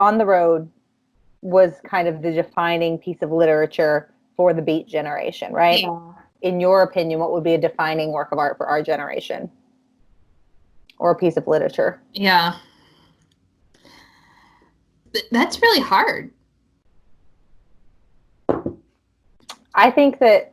On the Road was kind of the defining piece of literature for the Beat generation, right? Yeah. In your opinion, what would be a defining work of art for our generation? Or a piece of literature? Yeah. That's really hard. I think that,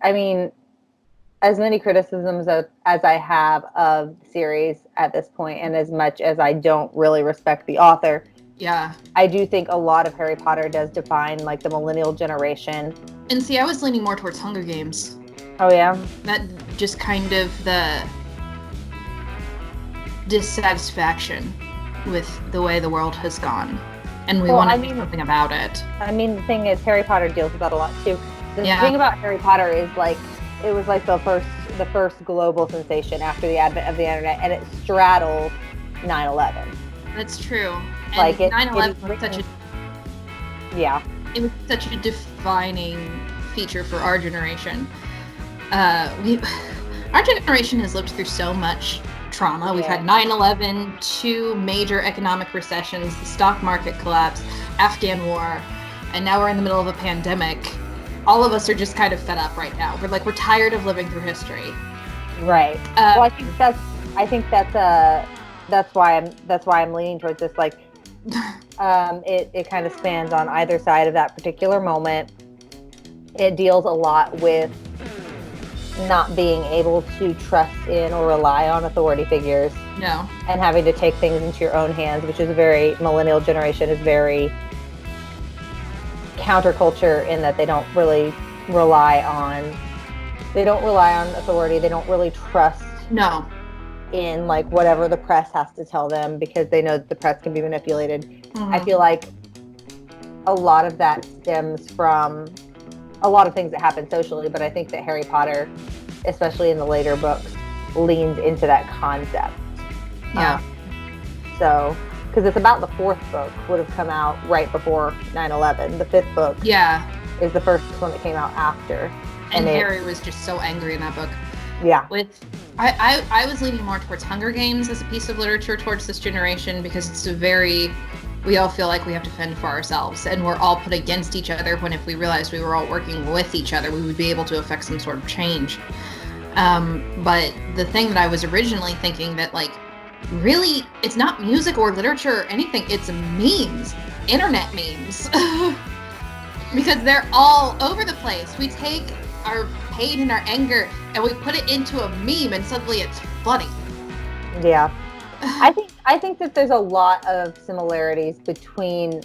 as many criticisms as I have of the series at this point, and as much as I don't really respect the author, Yeah. I do think a lot of Harry Potter does define like the millennial generation. And see, I was leaning more towards Hunger Games. Oh yeah? That just kind of the dissatisfaction with the way the world has gone. And we want to do something about it. The thing is, Harry Potter deals with that a lot too. The Yeah. thing about Harry Potter is like, it was like the first global sensation after the advent of the internet, and it straddled 9/11. That's true. And Like 9/11 was such a yeah. It was such a defining feature for our generation. Our generation has lived through so much trauma. We've had 9/11, 2 major economic recessions, the stock market collapse, Afghan war, and now we're in the middle of a pandemic. All of us are just kind of fed up right now. We're tired of living through history. Right. Well, I think that's why I'm leaning towards this. Like, it kind of spans on either side of that particular moment. It deals a lot with not being able to trust in or rely on authority figures. No. And having to take things into your own hands, which is a very millennial generation, is very counterculture in that they don't really rely on authority. They don't really trust in like whatever the press has to tell them, because they know that the press can be manipulated. Mm-hmm. I feel like a lot of that stems from a lot of things that happen socially, but I think that Harry Potter, especially in the later books, leans into that concept. Yeah. So, because it's about the 4th book would have come out right before 9/11. The 5th book is the first one that came out after. And Harry was just so angry in that book. Yeah. I was leaning more towards Hunger Games as a piece of literature towards this generation, because it's we all feel like we have to fend for ourselves, and we're all put against each other, when if we realized we were all working with each other, we would be able to affect some sort of change. But the thing that I was originally thinking that, like, really, it's not music or literature or anything, it's memes, internet memes. Because they're all over the place. We take our pain and our anger and we put it into a meme, and suddenly it's funny. Yeah. I think that there's a lot of similarities between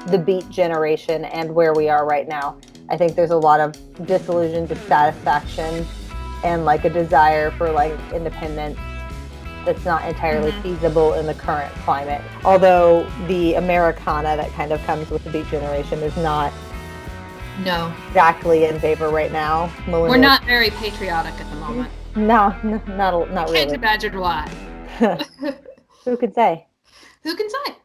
the Beat generation and where we are right now. I think there's a lot of disillusion, dissatisfaction, and like a desire for like independence that's not entirely feasible in the current climate. Although the Americana that kind of comes with the Beat generation is not exactly in favor right now. We're not very patriotic at the moment. No, not really. Can't imagine why. Who can say? Who can say?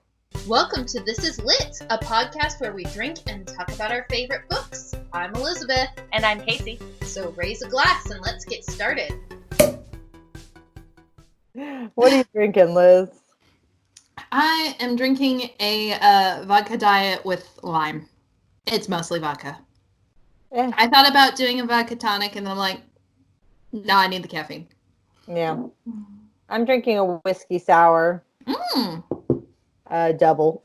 Welcome to This Is Lit, a podcast where we drink and talk about our favorite books. I'm Elizabeth. And I'm Casey. So raise a glass and let's get started. What are you drinking, Liz? I am drinking a vodka diet with lime. It's mostly vodka. Yeah. I thought about doing a vodka tonic, and then I'm like, no, I need the caffeine. Yeah. I'm drinking a whiskey sour. Double.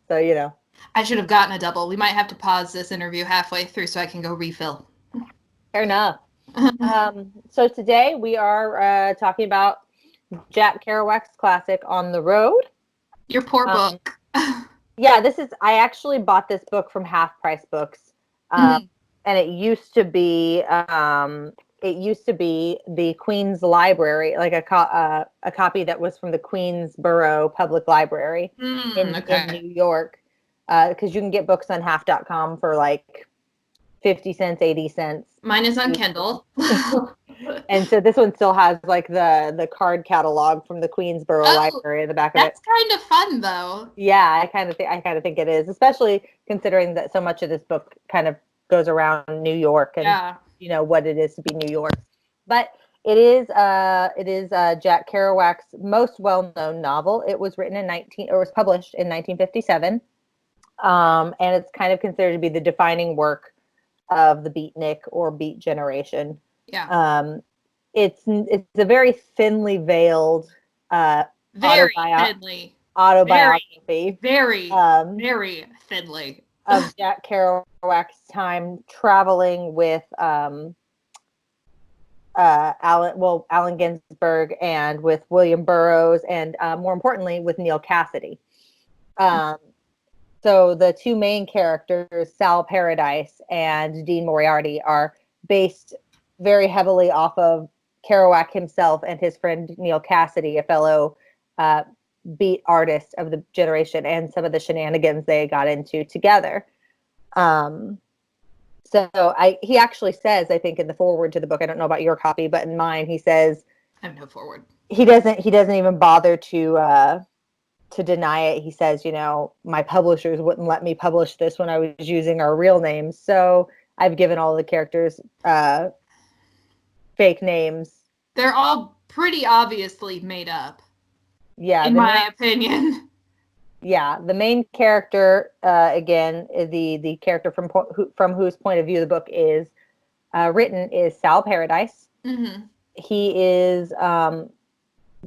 So, you know. I should have gotten a double. We might have to pause this interview halfway through so I can go refill. Fair enough. So today we are talking about Jack Kerouac's classic, On the Road. Your poor book. Yeah, I actually bought this book from Half Price Books. And it used to be the Queen's Library, like a copy that was from the Queensborough Public Library in New York. Because you can get books on half.com for like 50 cents, 80 cents. Mine is on Kindle. And so this one still has like the card catalog from the Queensborough Library in the back of it. That's kind of fun, though. Yeah, I kind of think it is, especially considering that so much of this book kind of goes around New York and you know what it is to be New York. But It is Jack Kerouac's most well-known novel. It was published in 1957, and it's kind of considered to be the defining work of the beatnik or beat generation. Yeah. It's a very thinly veiled Very thinly. autobiography. Very thinly. Of Jack Kerouac's time traveling with Allen Ginsberg and with William Burroughs and more importantly with Neil Cassady. So the two main characters, Sal Paradise and Dean Moriarty, are based very heavily off of Kerouac himself and his friend Neil Cassady, a fellow beat artist of the generation, and some of the shenanigans they got into together. He actually says, I think in the foreword to the book, I don't know about your copy, but in mine he says, I have no foreword. He doesn't even bother to deny it. He says, my publishers wouldn't let me publish this when I was using our real names, so I've given all the characters fake names. They're all pretty obviously made up. Yeah, in my opinion. Yeah, the main character, again, the character from whose point of view the book is written is Sal Paradise. Mm-hmm. He is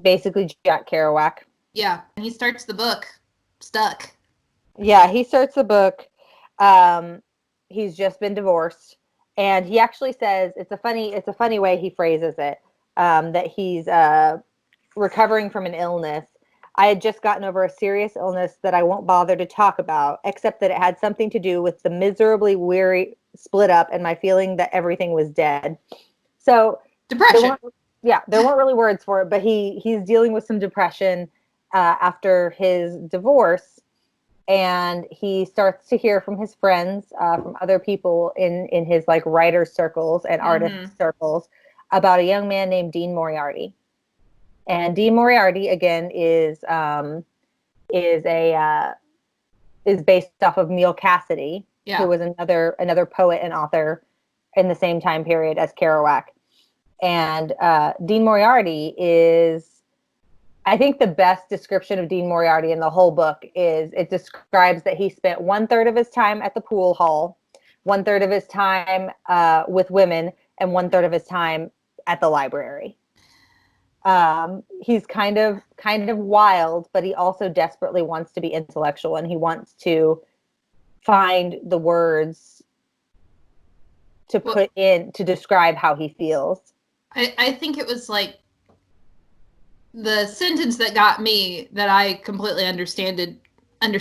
basically Jack Kerouac. Yeah, and he starts the book stuck. Yeah, he starts the book. He's just been divorced, and he actually says it's a funny way he phrases it, that he's recovering from an illness. I had just gotten over a serious illness that I won't bother to talk about, except that it had something to do with the miserably weary split up and my feeling that everything was dead. So depression. There weren't really words for it, but he's dealing with some depression after his divorce, and he starts to hear from his friends, from other people in his like writer circles and artist circles, about a young man named Dean Moriarty. And Dean Moriarty again is based off of Neil Cassady, who was another poet and author in the same time period as Kerouac. And Dean Moriarty is, I think, the best description of Dean Moriarty in the whole book is it describes that he spent 1/3 of his time at the pool hall, 1/3 of his time with women, and 1/3 of his time at the library. He's kind of wild, but he also desperately wants to be intellectual, and he wants to find the words to put in to describe how he feels. I think it was like the sentence that got me that I completely understood at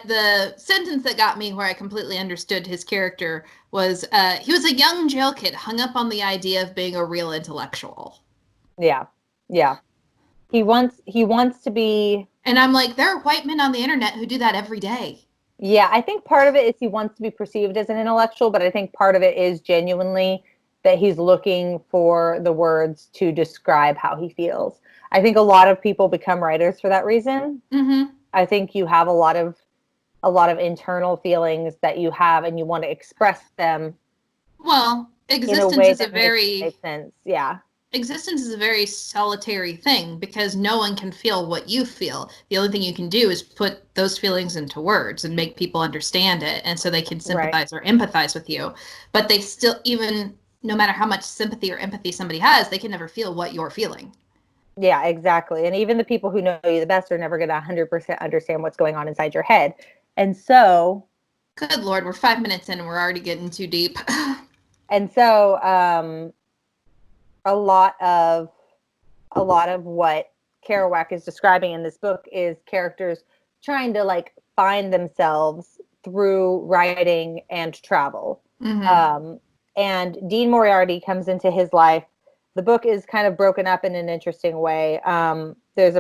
the sentence that got me where I completely understood his character was he was a young jail kid hung up on the idea of being a real intellectual. Yeah. He wants to be, and I'm like, there are white men on the internet who do that every day. Yeah, I think part of it is he wants to be perceived as an intellectual, but I think part of it is genuinely that he's looking for the words to describe how he feels. I think a lot of people become writers for that reason. Mm-hmm. I think you have a lot of internal feelings that you have, and you want to express them. Well, existence is a very makes sense. Yeah. Existence is a very solitary thing because no one can feel what you feel. The only thing you can do is put those feelings into words and make people understand it, and so they can sympathize or empathize with you. But they still, even no matter how much sympathy or empathy somebody has, they can never feel what you're feeling. Yeah, exactly. And even the people who know you the best are never going to 100% understand what's going on inside your head. And so... Good Lord, we're 5 minutes in and we're already getting too deep. And so a lot of what Kerouac is describing in this book is characters trying to like find themselves through writing and travel. Mm-hmm. And Dean Moriarty comes into his life. The book is kind of broken up in an interesting way. There's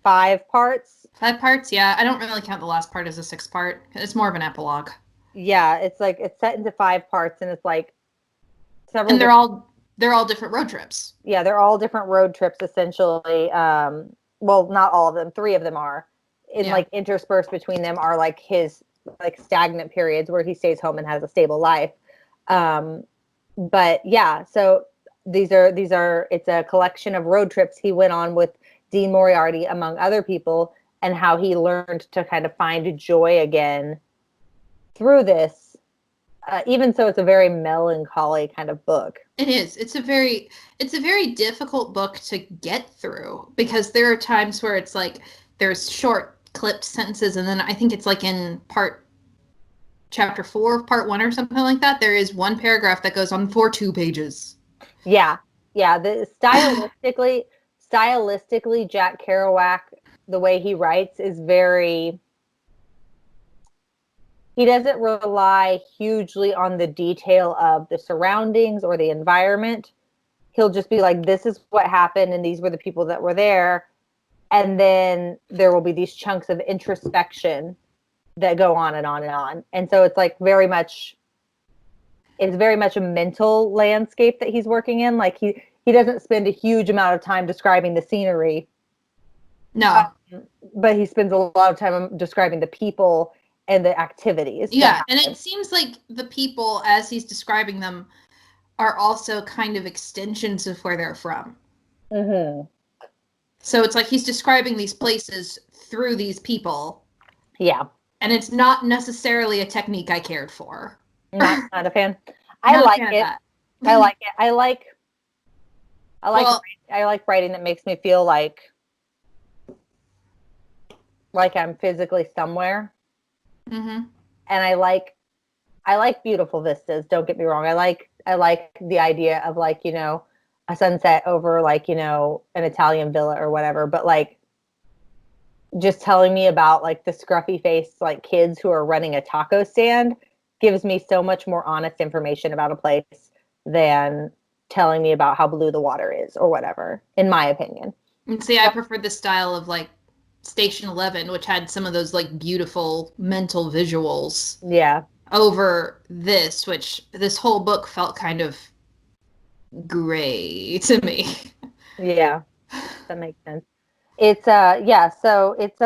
5 parts. 5 parts, yeah. I don't really count the last part as a 6th part. It's more of an epilogue. Yeah, it's like it's set into 5 parts, and it's like several. And they're all different road trips. Yeah, they're all different road trips essentially. Well, not all of them. 3 of them are. Like interspersed between them are like his like stagnant periods where he stays home and has a stable life. But yeah, so it's a collection of road trips he went on with Dean Moriarty, among other people, and how he learned to kind of find joy again through this. Even so, it's a very melancholy kind of book. It is. It's a very difficult book to get through because there are times where it's like there's short clipped sentences, and then I think it's like in chapter 4 of part 1 or something like that. There is one paragraph that goes on for 2 pages. Yeah. The stylistically, Jack Kerouac, the way he writes is very. He doesn't rely hugely on the detail of the surroundings or the environment. He'll just be like, this is what happened, and these were the people that were there. And then there will be these chunks of introspection that go on and on and on. And so it's like it's very much a mental landscape that he's working in. Like he doesn't spend a huge amount of time describing the scenery. No. But he spends a lot of time describing the people and the activities. Yeah, and it seems like the people, as he's describing them, are also kind of extensions of where they're from. Mm-hmm. So it's like he's describing these places through these people. Yeah. And it's not necessarily a technique I cared for. Not a fan. I like it. I like it. I like writing that makes me feel like I'm physically somewhere. Mm-hmm. And I like beautiful vistas. Don't get me wrong. I like the idea of like, you know, a sunset over like, you know, an Italian villa or whatever. But like, just telling me about like the scruffy faced like kids who are running a taco stand gives me so much more honest information about a place than telling me about how blue the water is or whatever, in my opinion. And see, I prefer the style of like Station 11, which had some of those like beautiful mental visuals. Yeah. Over this, which this whole book felt kind of gray to me. Yeah. That makes sense. It's so it's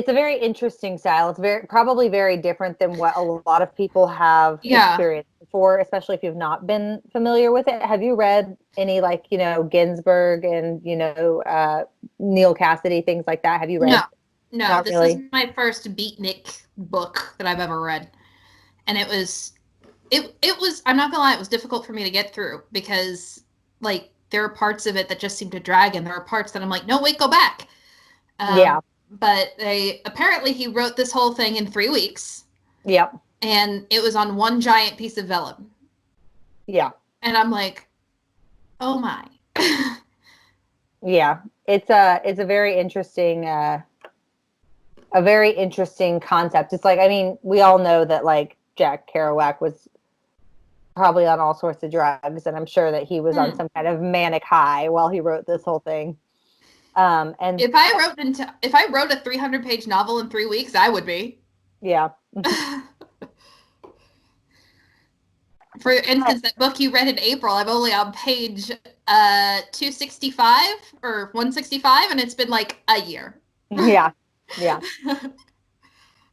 a very interesting style. It's probably very different than what a lot of people have experienced before, especially if you've not been familiar with it. Have you read any like, you know, Ginsberg and, you know, Neil Cassidy, things like that? Have you read? No, not this really. is my first beatnik book that I've ever read. And it was I'm not gonna lie, it was difficult for me to get through because like there are parts of it that just seem to drag and there are parts that I'm like, no, wait, go back. Yeah. But apparently he wrote this whole thing in 3 weeks. Yep. And it was on one giant piece of vellum. Yeah. And I'm like, oh my. Yeah. It's a very interesting concept. It's like, I mean, we all know that like Jack Kerouac was probably on all sorts of drugs, and I'm sure that he was on some kind of manic high while he wrote this whole thing. And if I wrote a 300-page novel in 3 weeks, I would be. Yeah. For instance, that book you read in April, I'm only on page 265 or 165, and it's been like a year. Yeah.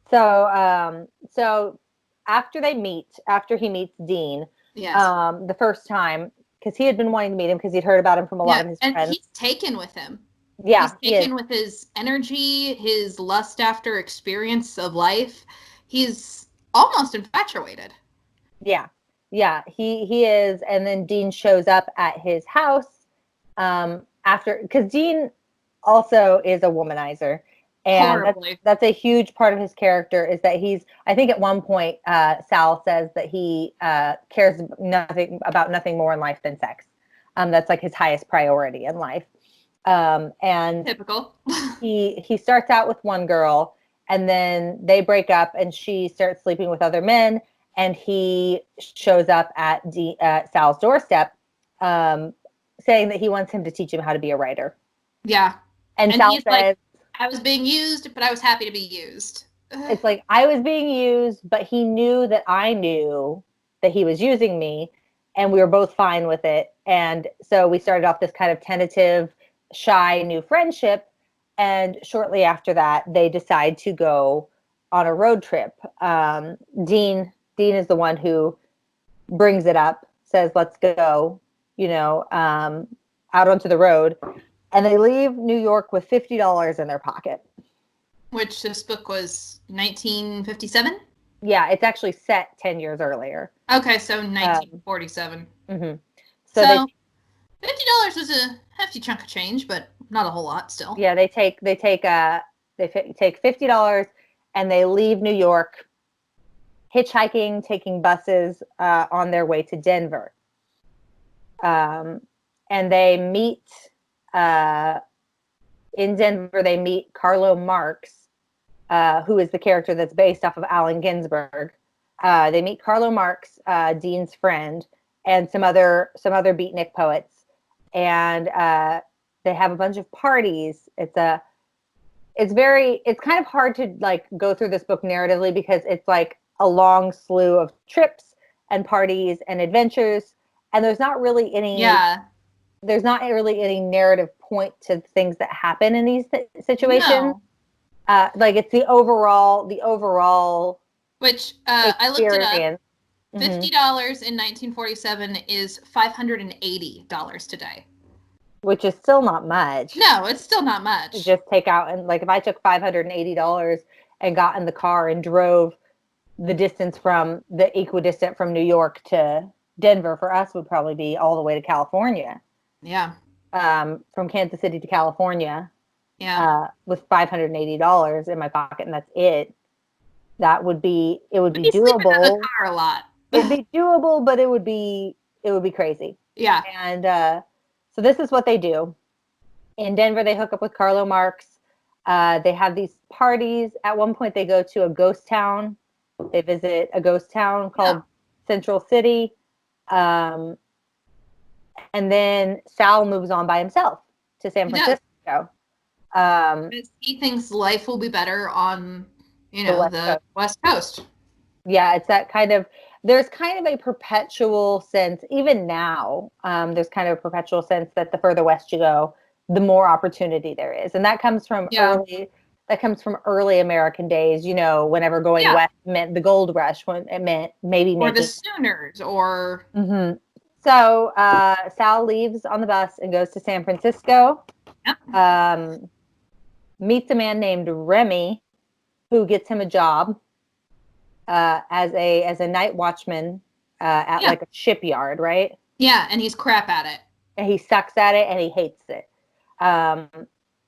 So after he meets Dean, yes. The first time, because he had been wanting to meet him because he'd heard about him from a lot of his friends. And he's taken with him. Yeah. He's taken with his energy, his lust after experience of life. He's almost infatuated. Yeah. Yeah, he is. And then Dean shows up at his house because Dean also is a womanizer. And that's a huge part of his character is that I think at one point, Sal says that he cares about nothing more in life than sex. That's like his highest priority in life. And typical. he starts out with one girl and then they break up and she starts sleeping with other men. And he shows up at Sal's doorstep saying that he wants him to teach him how to be a writer. Yeah. And Sal says, like, I was being used, but I was happy to be used. It's like, I was being used, but he knew that I knew that he was using me. And we were both fine with it. And so we started off this kind of tentative, shy new friendship. And shortly after that, they decide to go on a road trip. Dean is the one who brings it up, says, let's go, out onto the road. And they leave New York with $50 in their pocket. Which this book was 1957? Yeah, it's actually set 10 years earlier. Okay, so 1947. Mm-hmm. So $50 is a hefty chunk of change, but not a whole lot still. Yeah, they take $50 and they leave New York, hitchhiking, taking buses on their way to Denver. And they meet in Denver. They meet Carlo Marx, who is the character that's based off of Allen Ginsberg. They meet Carlo Marx, Dean's friend, and some other beatnik poets, and they have a bunch of parties. It's kind of hard to like go through this book narratively because it's like a long slew of trips and parties and adventures, and there's not really any narrative point to things that happen in these situations. No. Like it's the overall which experience. I looked it up. $50 in 1947 is $580 today. Which is still not much. No, it's still not much. You just take out, and like if I took $580 and got in the car and drove the distance from the equidistant from New York to Denver, for us would probably be all the way to California. Yeah. From Kansas City to California. Yeah. With $580 in my pocket, and that's it. It would be doable. In the car a lot. It'd be doable, but it would be crazy. Yeah. And so this is what they do. In Denver, they hook up with Carlo Marx. They have these parties. At one point, they go to a ghost town. They visit a ghost town called Central City. And then Sal moves on by himself to San Francisco. He thinks life will be better on, the West Coast. Yeah, it's that kind of, there's kind of a perpetual sense, even now, there's kind of a perpetual sense that the further west you go, the more opportunity there is. And that comes from early American days, whenever going west meant the gold rush, when it meant maybe or the Sooners or. Mm-hmm. So Sal leaves on the bus and goes to San Francisco. Yep. Meets a man named Remy, who gets him a job as a night watchman at like a shipyard, right? Yeah, and he's crap at it. And he sucks at it and he hates it.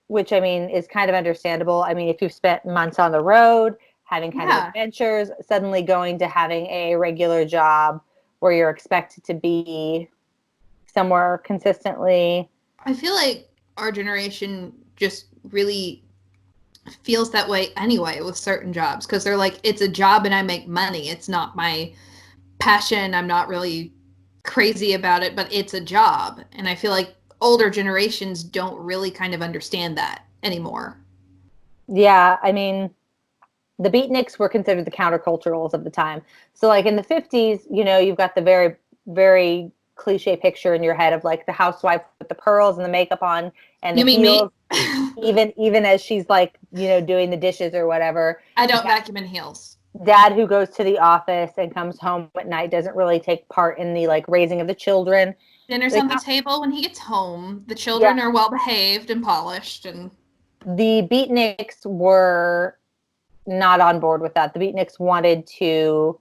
Which I mean is kind of understandable. I mean, if you've spent months on the road, having kind of adventures, suddenly going to having a regular job where you're expected to be somewhere consistently. I feel like our generation just really feels that way anyway with certain jobs, because they're like, it's a job and I make money. It's not my passion. I'm not really crazy about it, but it's a job. And I feel like older generations don't really kind of understand that anymore. Yeah, I mean, the beatniks were considered the counterculturals of the time. So like in the 50s, you've got the very, very cliche picture in your head of like the housewife with the pearls and the makeup on and the heels. even as she's like, doing the dishes or whatever. I don't vacuum in heels. Dad who goes to the office and comes home at night doesn't really take part in the like raising of the children. Dinner's on the table when he gets home. The children are well behaved and polished, and the beatniks were not on board with that. The beatniks wanted to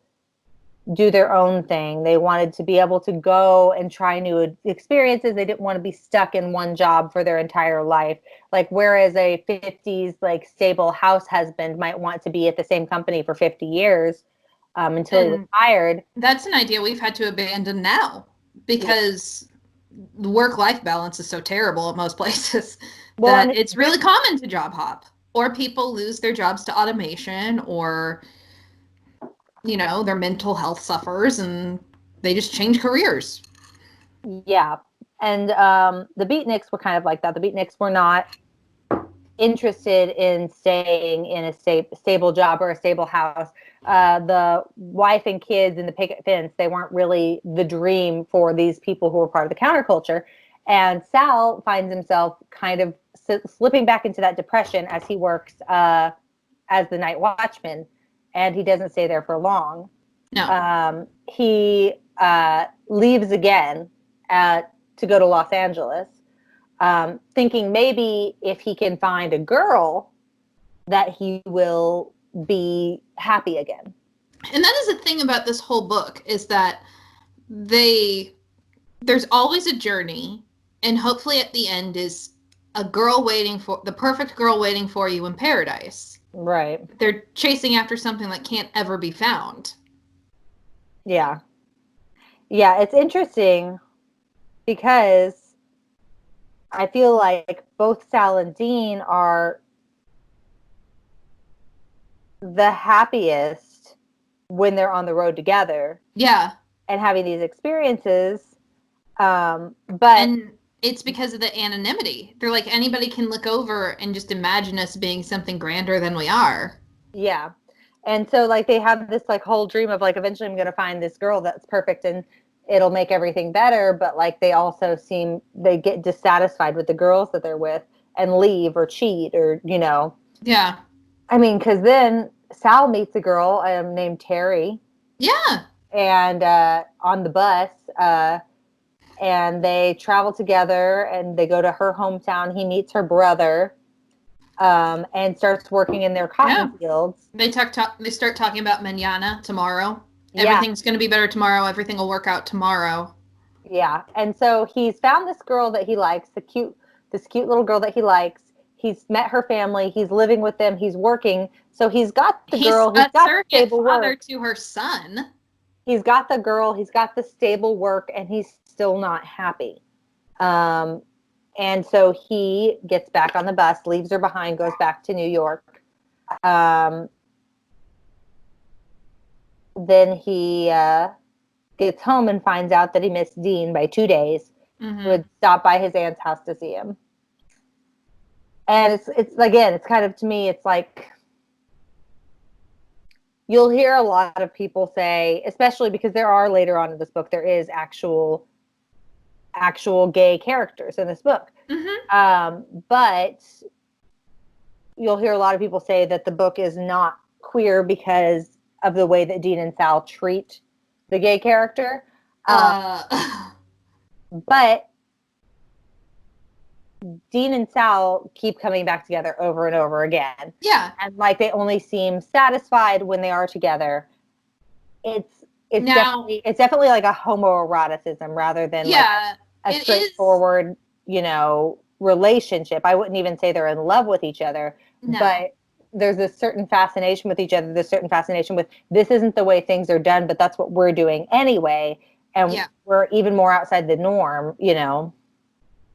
do their own thing. They wanted to be able to go and try new experiences. They didn't want to be stuck in one job for their entire life. Like, whereas a 50s, like, stable house husband might want to be at the same company for 50 years until he retired. That's an idea we've had to abandon now because the work-life balance is so terrible at most places that it's really common to job hop. Or people lose their jobs to automation, or their mental health suffers and they just change careers. Yeah. And the beatniks were kind of like that. The beatniks were not interested in staying in a stable job or a stable house. The wife and kids and the picket fence, they weren't really the dream for these people who were part of the counterculture. And Sal finds himself kind of slipping back into that depression as he works as the night watchman. and he doesn't stay there for long. No. He leaves again to go to Los Angeles, thinking maybe if he can find a girl that he will be happy again. And that is the thing about this whole book, is that there's always a journey, and hopefully at the end is a girl waiting for the perfect girl waiting for you in paradise. Right. They're chasing after something that can't ever be found. Yeah. Yeah, it's interesting because I feel like both Sal and Dean are the happiest when they're on the road together. Yeah. And having these experiences. But and it's because of the anonymity. They're like, anybody can look over and just imagine us being something grander than we are. Yeah. And so like they have this like whole dream of like, eventually I'm going to find this girl that's perfect and it'll make everything better. But like they also they get dissatisfied with the girls that they're with and leave or cheat or, Yeah. I mean, because then Sal meets a girl named Terry. Yeah. And on the bus, and they travel together and they go to her hometown. He meets her brother and starts working in their cotton fields. They start talking about mañana, tomorrow. Yeah. Everything's going to be better tomorrow. Everything will work out tomorrow. Yeah. And so he's found this girl that he likes, this cute little girl that he likes. He's met her family. He's living with them. He's working. So he's got the girl. He's got the stable work to her son. He's got the girl. He's got the stable work, and he's still not happy. And so he gets back on the bus, leaves her behind, goes back to New York. Then he gets home and finds out that he missed Dean by 2 days. Mm-hmm. Would stop by his aunt's house to see him. And it's again, it's kind of, to me, it's like, you'll hear a lot of people say, especially because there are, later on in this book, there is actual gay characters in this book. Mm-hmm. But you'll hear a lot of people say that the book is not queer because of the way that Dean and Sal treat the gay character. But Dean and Sal keep coming back together over and over again. Yeah. And like they only seem satisfied when they are together. It's definitely like a homoeroticism rather than like a straightforward, relationship. I wouldn't even say they're in love with each other, but there's a certain fascination with each other. There's certain fascination with, this isn't the way things are done, but that's what we're doing anyway. And we're even more outside the norm,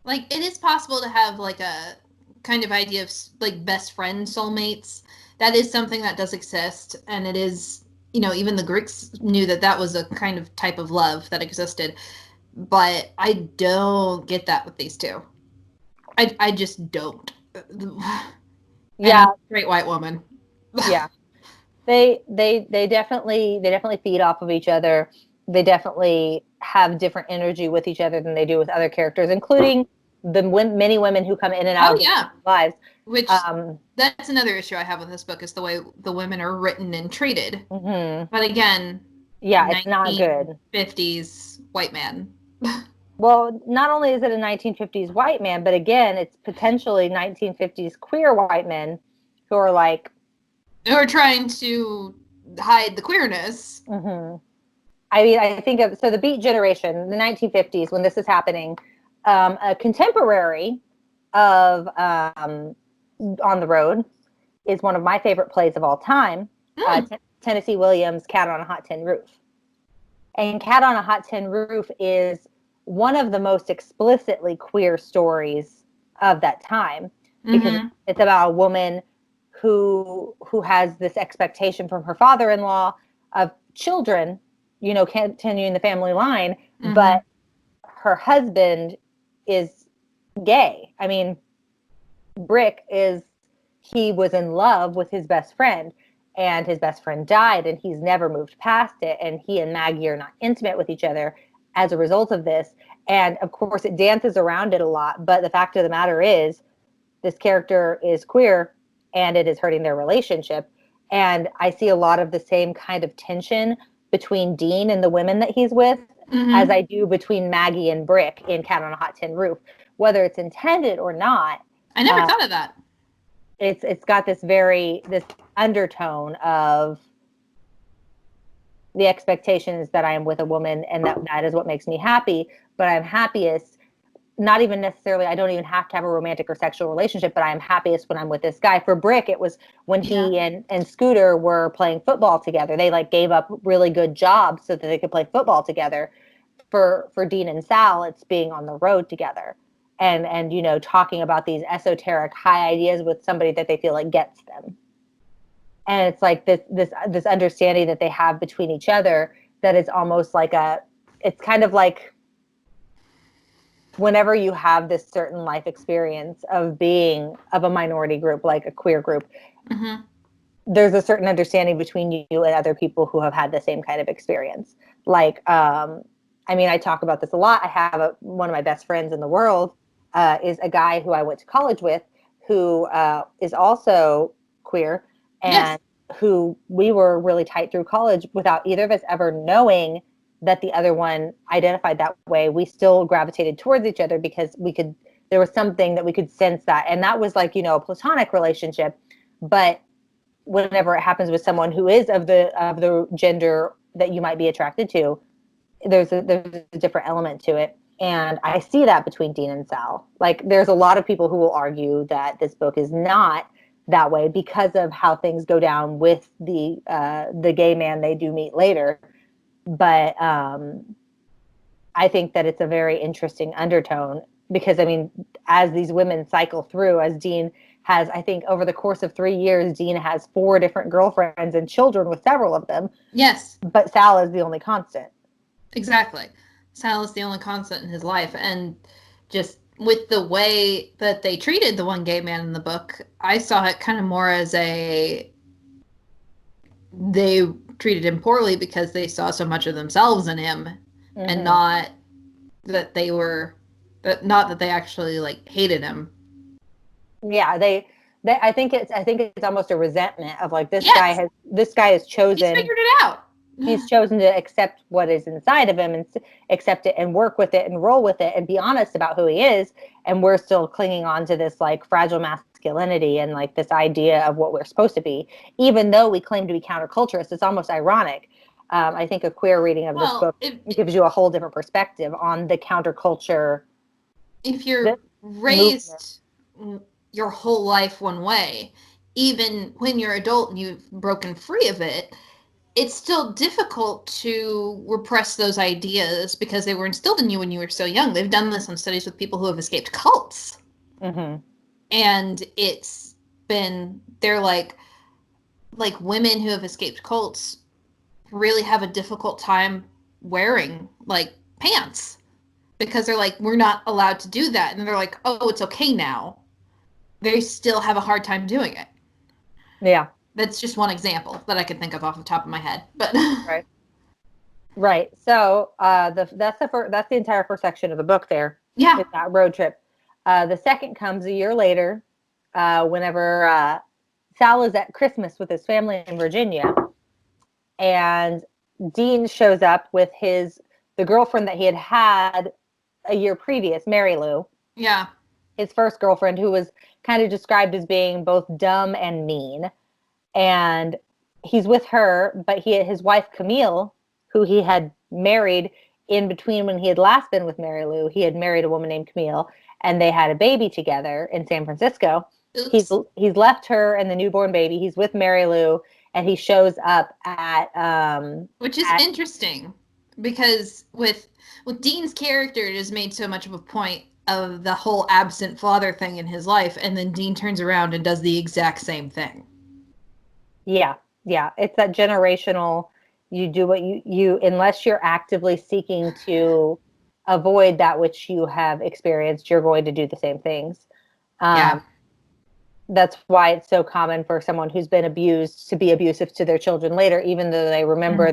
Like, it is possible to have like a kind of idea of like best friend soulmates. That is something that does exist. And it is, even the Greeks knew that was a kind of type of love that existed. But I don't get that with these two. I just don't. Yeah. And I'm a straight white woman. Yeah. They definitely feed off of each other. They definitely have different energy with each other than they do with other characters, including the many women who come in and out of their lives. Which that's another issue I have with this book, is the way the women are written and treated. Mm-hmm. But again, it's not good. 50s white man. Well, not only is it a 1950s white man, but again, it's potentially 1950s queer white men who are like, who are trying to hide the queerness. Mm-hmm. I mean, I think of, so the Beat Generation, the 1950s, when this is happening, a contemporary of On the Road is one of my favorite plays of all time, Tennessee Williams' Cat on a Hot Tin Roof. And Cat on a Hot Tin Roof is one of the most explicitly queer stories of that time, because it's about a woman who has this expectation from her father-in-law of children, continuing the family line, but her husband is gay. I mean, Brick he was in love with his best friend, and his best friend died, and he's never moved past it, and he and Maggie are not intimate with each other as a result of this. And of course it dances around it a lot, but the fact of the matter is this character is queer and it is hurting their relationship. And I see a lot of the same kind of tension between Dean and the women that he's with as I do between Maggie and Brick in Cat on a Hot Tin Roof. Whether it's intended or not, I never thought of that. It's got this undertone of the expectation is that I am with a woman and that is what makes me happy. But I'm happiest, not even necessarily, I don't even have to have a romantic or sexual relationship, but I am happiest when I'm with this guy. For Brick, it was when he and Scooter were playing football together. They like gave up really good jobs so that they could play football together. For Dean and Sal, it's being on the road together and you know, talking about these esoteric high ideas with somebody that they feel like gets them. And it's like this understanding that they have between each other that is almost like it's kind of like whenever you have this certain life experience of being of a minority group, like a queer group, there's a certain understanding between you and other people who have had the same kind of experience. Like, I mean, I talk about this a lot. I have one of my best friends in the world is a guy who I went to college with who is also queer and who we were really tight through college without either of us ever knowing that the other one identified that way. We still gravitated towards each other because there was something that we could sense that. And that was like, you know, a platonic relationship. But whenever it happens with someone who is of the gender that you might be attracted to, there's a different element to it. And I see that between Dean and Sal. Like, there's a lot of people who will argue that this book is not that way because of how things go down with the gay man they do meet later. But I think that it's a very interesting undertone because, I mean, as these women cycle through, as Dean has, I think over the course of 3 years, Dean has 4 different girlfriends and children with several of them. Yes. But Sal is the only constant. Exactly. Sal is the only constant in his life. And just with the way that they treated the one gay man in the book, I saw it kind of more as they treated him poorly because they saw so much of themselves in him and not that not that they actually like hated him. Yeah, I think it's almost a resentment of like this guy has chosen. He's figured it out. He's chosen to accept what is inside of him and accept it and work with it and roll with it and be honest about who he is. And we're still clinging on to this like fragile masculinity and like this idea of what we're supposed to be, even though we claim to be counterculturists. It's almost ironic. I think a queer reading of this book gives you a whole different perspective on the counterculture. If you're raised your whole life one way, even when you're adult and you've broken free of it, it's still difficult to repress those ideas because they were instilled in you when you were so young. They've done this on studies with people who have escaped cults. And it's been, they're like women who have escaped cults really have a difficult time wearing like pants because they're like, we're not allowed to do that. And they're like, oh, it's okay now. They still have a hard time doing it. Yeah. That's just one example that I can think of off the top of my head. But right. So that's the entire first section of the book. There, it's that road trip. The second comes a year later, whenever Sal is at Christmas with his family in Virginia, and Dean shows up with the girlfriend that he had a year previous, Mary Lou. Yeah. His first girlfriend, who was kind of described as being both dumb and mean. And he's with her, but his wife, Camille, who he had married in between when he had last been with Mary Lou, he had married a woman named Camille, and they had a baby together in San Francisco. Oops. He's left her and the newborn baby. He's with Mary Lou, and he shows up at... which is interesting, because with Dean's character, it is made so much of a point of the whole absent father thing in his life, and then Dean turns around and does the exact same thing. Yeah. It's that generational, you do what you unless you're actively seeking to avoid that which you have experienced, you're going to do the same things. That's why it's so common for someone who's been abused to be abusive to their children later, even though they remember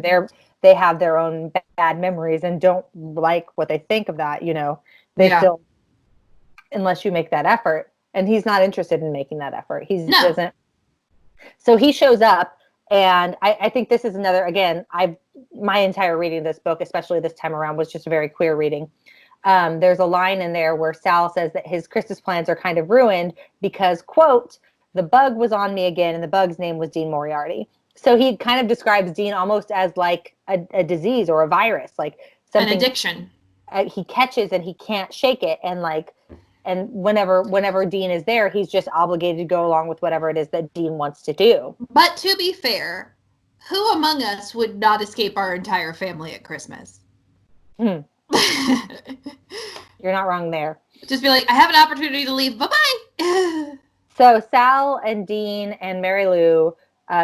they have their own bad memories and don't like what they think of that, you know. They still, unless you make that effort, and he's not interested in making that effort. Doesn't. So he shows up And I think this is another, again, my entire reading of this book, especially this time around, was just a very queer reading. There's a line in there where Sal says that his Christmas plans are kind of ruined because, quote, the bug was on me again, and the bug's name was Dean Moriarty. So he kind of describes Dean almost as like a disease or a virus, like something, an addiction. He catches and he can't shake it. And whenever Dean is there, he's just obligated to go along with whatever it is that Dean wants to do. But to be fair, who among us would not escape our entire family at Christmas? You're not wrong there. Just be like, I have an opportunity to leave. Bye-bye. So Sal and Dean and Mary Lou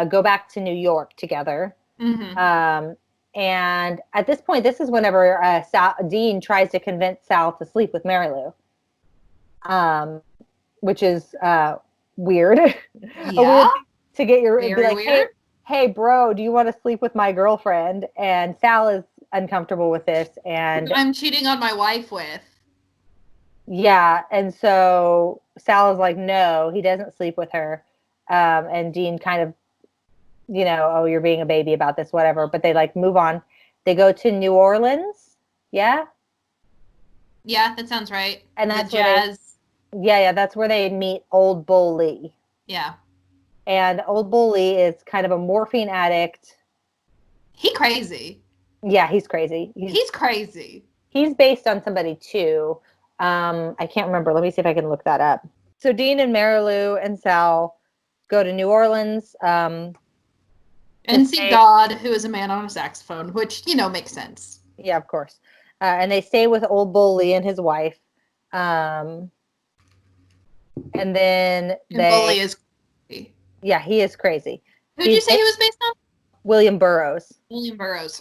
go back to New York together. Mm-hmm. And at this point, this is whenever Dean tries to convince Sal to sleep with Mary Lou, which is weird. Yeah. To get your Very be like, weird. Hey, bro, do you want to sleep with my girlfriend? And Sal is uncomfortable with this, and I'm cheating on my wife with. yeah, and so Sal is like, no, he doesn't sleep with her. And Dean kind of, oh, you're being a baby about this, whatever. But they like move on. They go to New Orleans. Yeah. Yeah, that sounds right. And that's the jazz. Yeah, that's where they meet Old Bull Lee. Yeah. And Old Bull Lee is kind of a morphine addict. He crazy. Yeah, he's crazy. He's crazy. He's based on somebody too. I can't remember. Let me see if I can look that up. So Dean and Mary Lou and Sal go to New Orleans. And see God, who is a man on a saxophone, which, makes sense. Yeah, of course. And they stay with Old Bull Lee and his wife. And then Bully is crazy. Yeah, he is crazy. Who did you say he was based on? William Burroughs. William Burroughs.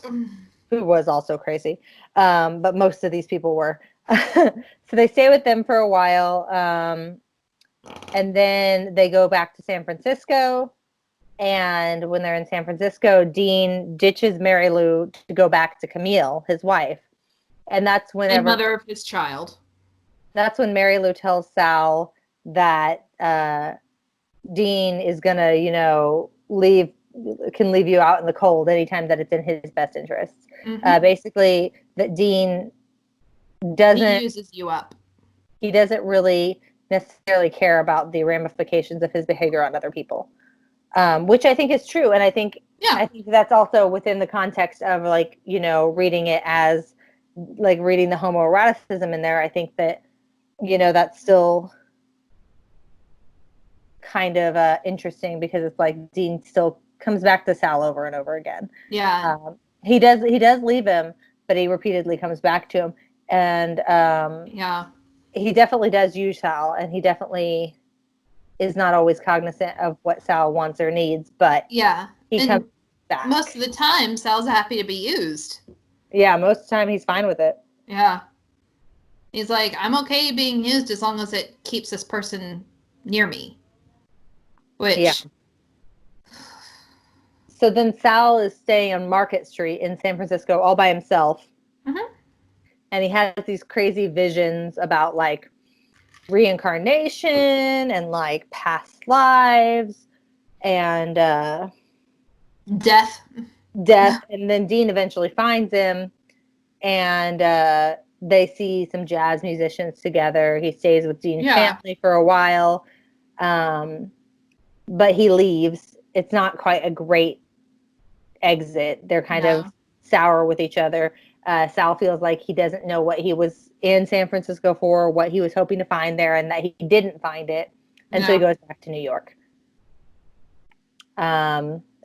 Who was also crazy. But most of these people were. So they stay with them for a while. And then they go back to San Francisco. And when they're in San Francisco, Dean ditches Mary Lou to go back to Camille, his wife. And that's whenever... And mother of his child. That's when Mary Lou tells Sal that Dean is going to, can leave you out in the cold anytime that it's in his best interests. Mm-hmm. Basically, that Dean doesn't... He uses you up. He doesn't really necessarily care about the ramifications of his behavior on other people. Which I think is true. And I think that's also within the context of reading it as like reading the homoeroticism in there. I think that, that's still kind of interesting because it's like Dean still comes back to Sal over and over again. Yeah. He does leave him, but he repeatedly comes back to him. And he definitely does use Sal, and he definitely is not always cognizant of what Sal wants or needs, but he comes back. Most of the time, Sal's happy to be used. Yeah, most of the time he's fine with it. Yeah. He's like, I'm okay being used as long as it keeps this person near me. Which... Yeah. So then Sal is staying on Market Street in San Francisco all by himself. Mm-hmm. And he has these crazy visions about like reincarnation and like past lives and death. And then Dean eventually finds him, and they see some jazz musicians together. He stays with Dean's family for a while, but he leaves. It's not quite a great exit. They're kind of sour with each other. Sal feels like he doesn't know what he was in San Francisco for, what he was hoping to find there, and that he didn't find it. And so he goes back to New York.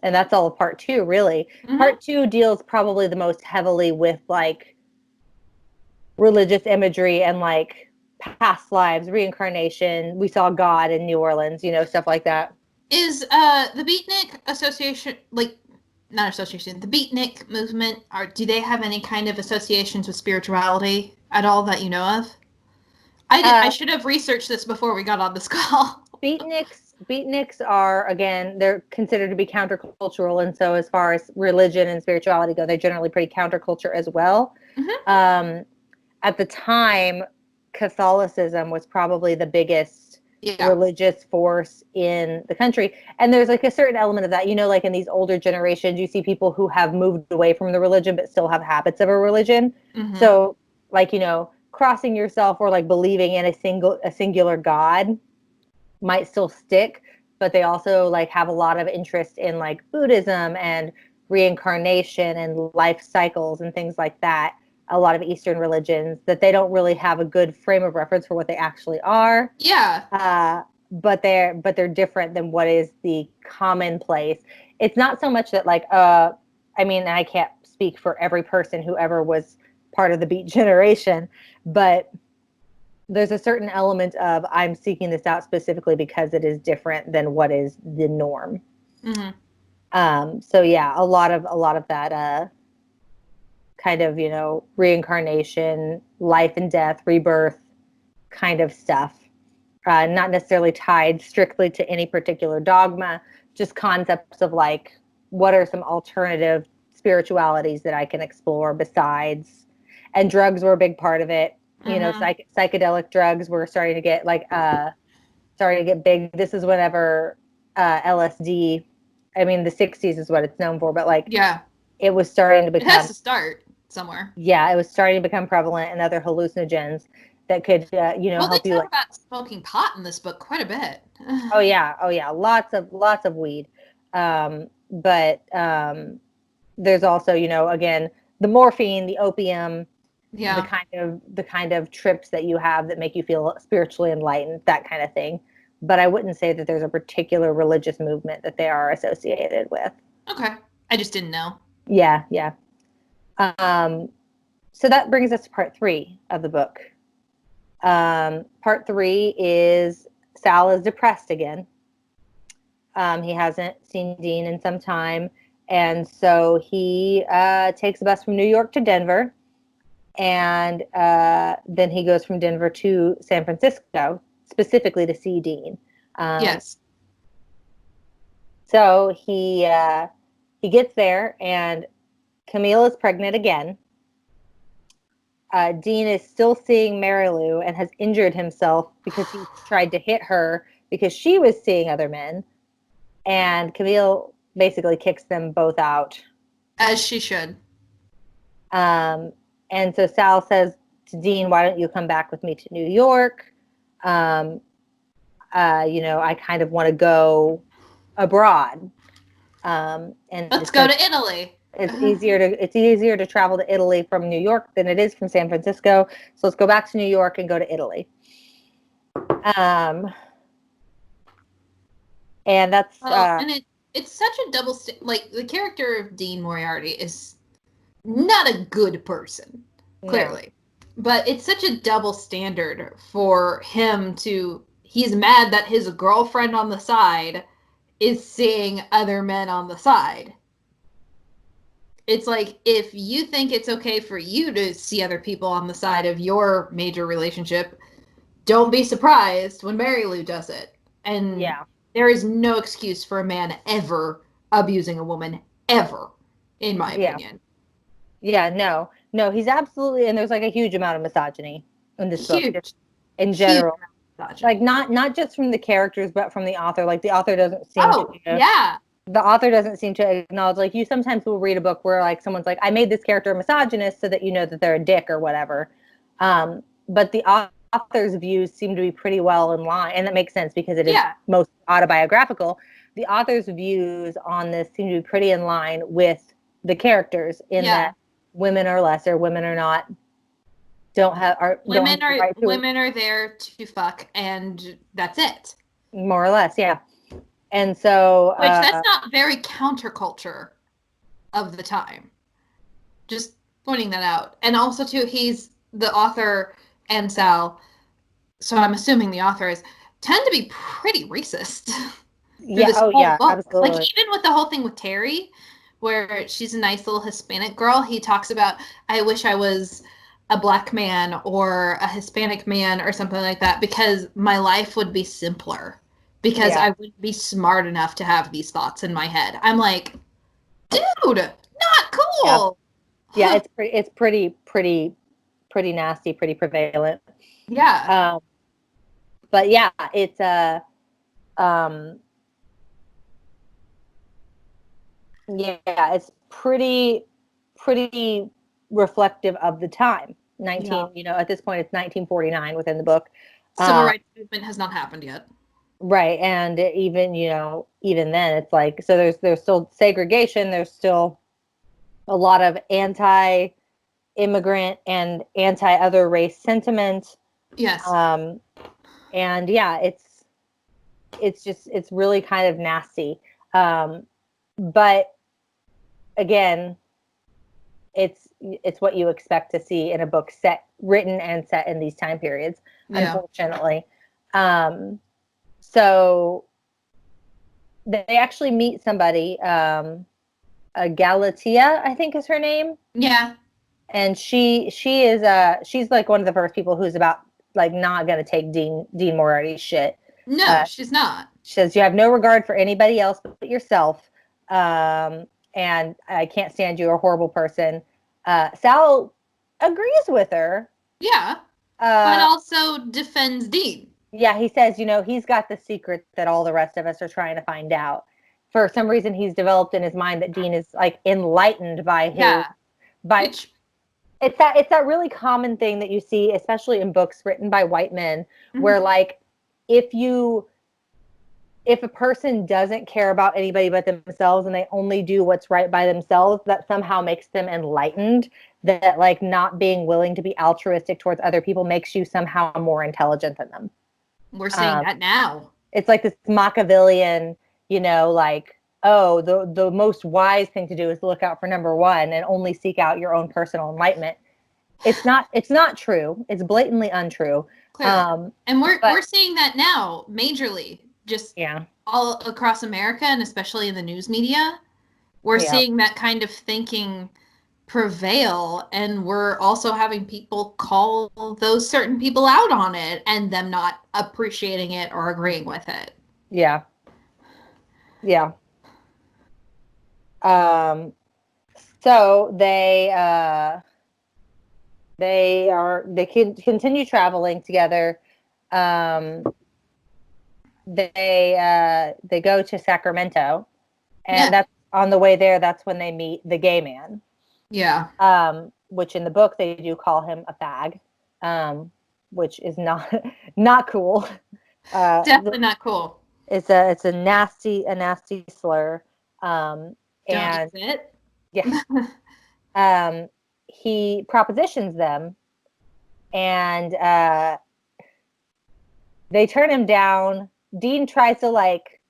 And that's all of part 2, really. Mm-hmm. Part 2 deals probably the most heavily with like religious imagery and like past lives, reincarnation. We saw God in New Orleans, stuff like that. Is the Beatnik Association, the Beatnik movement, do they have any kind of associations with spirituality at all that you know of? I should have researched this before we got on this call. Beatniks are, again, they're considered to be countercultural, and so as far as religion and spirituality go, they're generally pretty counterculture as well. Mm-hmm. At the time, Catholicism was probably the biggest religious force in the country. And there's like a certain element of that, like in these older generations, you see people who have moved away from the religion but still have habits of a religion. Mm-hmm. So like, crossing yourself or like believing in a singular God might still stick, but they also like have a lot of interest in like Buddhism and reincarnation and life cycles and things like that. A lot of Eastern religions that they don't really have a good frame of reference for what they actually are. Yeah. But they're different than what is the commonplace. It's not so much that like I mean, I can't speak for every person who ever was part of the Beat generation, but there's a certain element of I'm seeking this out specifically because it is different than what is the norm. So yeah, a lot of that kind of reincarnation, life and death, rebirth kind of stuff. Not necessarily tied strictly to any particular dogma, just concepts of like what are some alternative spiritualities that I can explore besides. And drugs were a big part of it. Psychedelic drugs were starting to get big. This is whenever LSD, I mean, the 60s is what it's known for, but like, it was starting to become. It has to start somewhere. Yeah, it was starting to become prevalent in other hallucinogens that could, help you. Well, they talk about smoking pot in this book quite a bit. Oh yeah, lots of weed, but there's also, again, the morphine, the opium. Yeah. The kind of trips that you have that make you feel spiritually enlightened, that kind of thing. But I wouldn't say that there's a particular religious movement that they are associated with. Okay. I just didn't know. Yeah. So that brings us to part 3 of the book. Part 3 is Sal is depressed again. He hasn't seen Dean in some time. And so he takes a bus from New York to Denver. And then he goes from Denver to San Francisco, specifically to see Dean. Yes. So he gets there, and Camille is pregnant again. Dean is still seeing Mary Lou and has injured himself because he tried to hit her because she was seeing other men. And Camille basically kicks them both out. As she should. And so Sal says to Dean, why don't you come back with me to New York? I kind of want to go abroad. And let's go to Italy. It's easier to travel to Italy from New York than it is from San Francisco. So let's go back to New York and go to Italy. And that's and it's such a double like the character of Dean Moriarty is not a good person, clearly. No. But it's such a double standard for him he's mad that his girlfriend on the side is seeing other men on the side. It's like, if you think it's okay for you to see other people on the side of your major relationship, don't be surprised when Mary Lou does it. And there is no excuse for a man ever abusing a woman, ever, in my opinion. Yeah, no, he's absolutely, and there's like a huge amount of misogyny in this book, just in general. Like not just from the characters, but from the author. Like the author doesn't seem the author doesn't seem to acknowledge, like, you sometimes will read a book where like someone's like, I made this character a misogynist so that you know that they're a dick or whatever. But the author's views seem to be pretty well in line, and that makes sense because it is most autobiographical. The author's views on this seem to be pretty in line with the characters in that women are lesser, women are not, women are there to fuck, and that's it. More or less, yeah. And so which that's not very counterculture of the time. Just pointing that out. And also too, he's the author and Sal, so I'm assuming the author tend to be pretty racist. Absolutely. Like even with the whole thing with Terry, where she's a nice little Hispanic girl, he talks about, I wish I was a black man or a Hispanic man or something like that, because my life would be simpler, because I wouldn't be smart enough to have these thoughts in my head. I'm like, dude, not cool. Yeah, it's pretty nasty, pretty prevalent. Yeah. But yeah, it's um, yeah, it's pretty reflective of the time. Yeah. At this point, it's 1949 within the book. Civil rights movement has not happened yet. Right, and even then, it's like, so there's still segregation. There's still a lot of anti-immigrant and anti-other race sentiment. Yes. And yeah, it's really kind of nasty. But again, it's what you expect to see in a book written and set in these time periods, Yeah. unfortunately. So they actually meet somebody, Galatea, I think is her name. Yeah. And she's like one of the first people who's about like not going to take Dean Moriarty's shit. No, she's not. She says, you have no regard for anybody else but yourself. And I can't stand you, a horrible person. Sal agrees with her. Yeah. But also defends Dean. Yeah, he says, he's got the secret that all the rest of us are trying to find out. For some reason, he's developed in his mind that Dean is like enlightened by Which, it's that really common thing that you see, especially in books written by white men, where like if a person doesn't care about anybody but themselves and they only do what's right by themselves, that somehow makes them enlightened, that like not being willing to be altruistic towards other people makes you somehow more intelligent than them. we're seeing that now. It's like this Machiavellian, like, oh, the most wise thing to do is look out for number one and only seek out your own personal enlightenment. It's not true. It's blatantly untrue. Clearly. And we're seeing that now majorly, just all across America, and especially in the news media. We're seeing that kind of thinking prevail, and we're also having people call those certain people out on it and them not appreciating it or agreeing with it. Yeah. So they continue traveling together. They go to Sacramento, and that's on the way there. That's when they meet the gay man. Yeah. Which in the book they do call him a fag, which is not cool. Definitely not cool. It's a nasty slur. Don't use it. Yeah. He propositions them, and they turn him down. Dean tries to like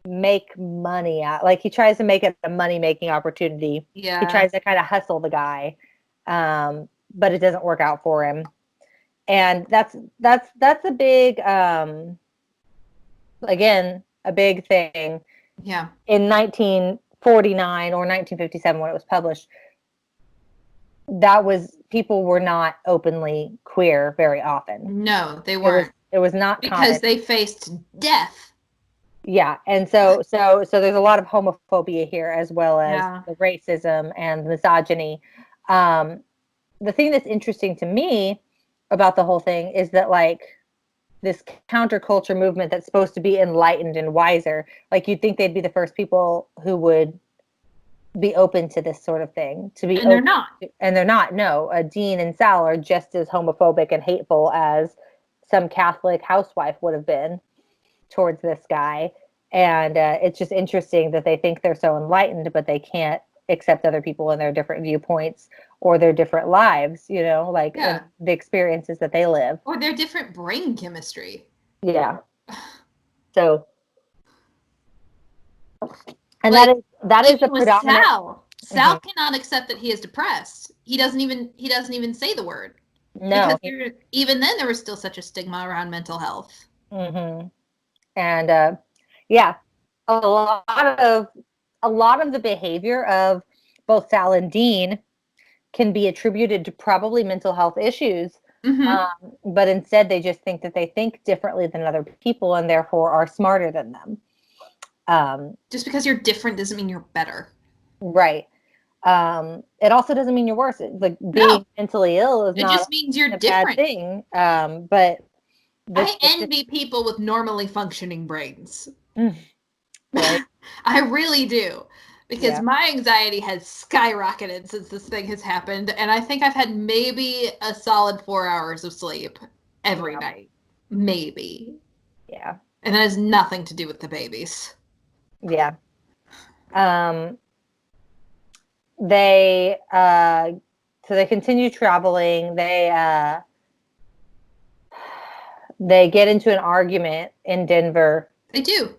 make money out, like he tries to make it a money-making opportunity. Yeah. He tries to kind of hustle the guy, but it doesn't work out for him. And that's a big, again, a big thing. Yeah. In 1949 or 1957 when it was published, people were not openly queer very often. No, they weren't. It was not because common. they faced death. Yeah, and so there's a lot of homophobia here, as well as the racism and the misogyny. The thing that's interesting to me about the whole thing is that like this counterculture movement that's supposed to be enlightened and wiser, like you'd think they'd be the first people who would be open to this sort of thing. And they're not. And they're not. No, Dean and Sal are just as homophobic and hateful as some Catholic housewife would have been towards this guy. And it's just interesting that they think they're so enlightened, but they can't accept other people and their different viewpoints or their different lives, the experiences that they live. Or their different brain chemistry. Yeah. So, and like, that is the predominant. Sal cannot accept that he is depressed. He doesn't even say the word. No. Because even then there was still such a stigma around mental health. Mm-hmm. And a lot of the behavior of both Sal and Dean can be attributed to probably mental health issues. Mm-hmm. But instead they just think that they think differently than other people and therefore are smarter than them. Just because you're different doesn't mean you're better. Right. It also doesn't mean you're worse. Like being mentally ill is not just means you're a different. bad thing. But I envy people with normally functioning brains. Right. I really do. Because Yeah. my anxiety has skyrocketed since this thing has happened. And I think I've had maybe a solid 4 hours of sleep every night. Maybe. Yeah. And that has nothing to do with the babies. Yeah. They so they continue traveling. They get into an argument in Denver. They do.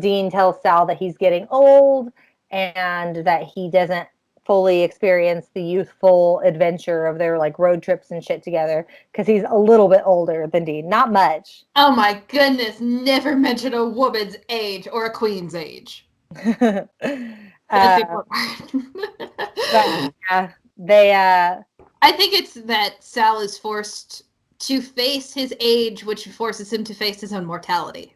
Dean tells Sal that he's getting old and that he doesn't fully experience the youthful adventure of their like road trips and shit together because he's a little bit older than Dean. Not much. Oh my goodness, never mention a woman's age or a queen's age. But yeah, they I think it's that Sal is forced to face his age, which forces him to face his own mortality.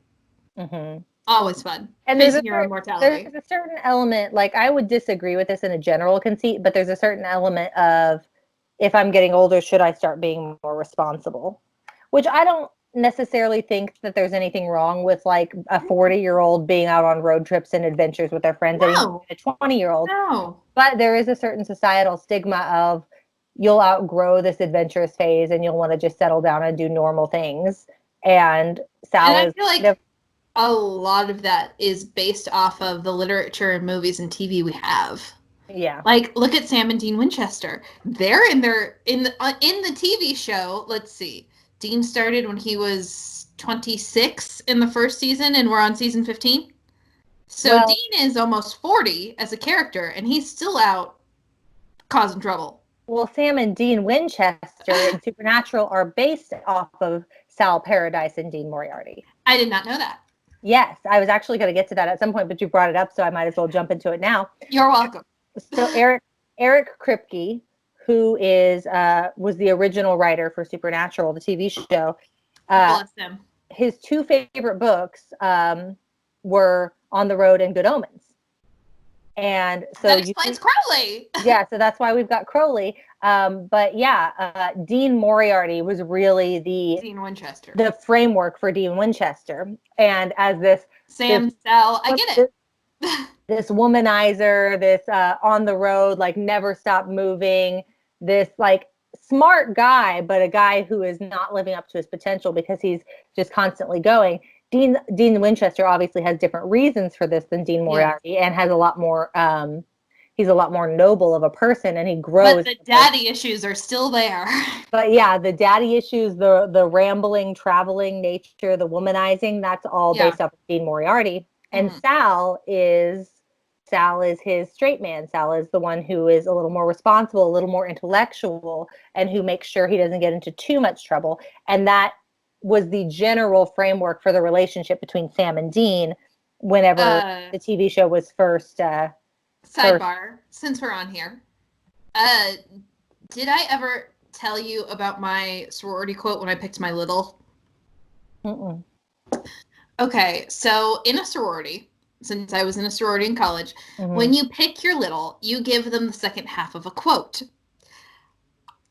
mm-hmm. Always fun. And facing your own mortality. There's a certain element, like I would disagree with this in a general conceit, but there's a certain element of if I'm getting older, should I start being more responsible? Which I don't necessarily think that there's anything wrong with like a 40-year-old being out on road trips and adventures with their friends No. and a 20-year-old. No. But there is a certain societal stigma of you'll outgrow this adventurous phase and you'll want to just settle down and do normal things. And Sal And I is feel like a lot of that is based off of the literature and movies and TV we have. Yeah. Like look at Sam and Dean Winchester. They're in the TV show. Let's see. Dean started when he was 26 in the first season, and we're on season 15. So Dean is almost 40 as a character, and he's still out causing trouble. Well, Sam and Dean Winchester in Supernatural are based off of Sal Paradise and Dean Moriarty. I did not know that. Yes, I was actually going to get to that at some point, but you brought it up, so I might as well jump into it now. You're welcome. So Eric Kripke, who was the original writer for Supernatural, the TV show. Bless him. His two favorite books were On the Road and Good Omens. And so that explains Crowley. Yeah, so that's why we've got Crowley. But yeah, Dean Moriarty was really Dean Winchester, the framework for Dean Winchester, and as this Sal, I get it. This womanizer, this on the road, like never stop moving, this like smart guy, but a guy who is not living up to his potential because he's just constantly going. Dean Winchester obviously has different reasons for this than Dean Moriarty, and has a lot more. He's a lot more noble of a person, and he grows. But the daddy issues are still there. But yeah, the daddy issues, the rambling, traveling nature, the womanizing, that's all based off of Dean Moriarty. And Sal is his straight man. Sal is the one who is a little more responsible, a little more intellectual, and who makes sure he doesn't get into too much trouble. And that was the general framework for the relationship between Sam and Dean whenever the TV show was first. Sidebar, since we're on here, did I ever tell you about my sorority quote when I picked my little? Mm-mm. Okay, so in a sorority, since I was in a sorority in college, when you pick your little, you give them the second half of a quote.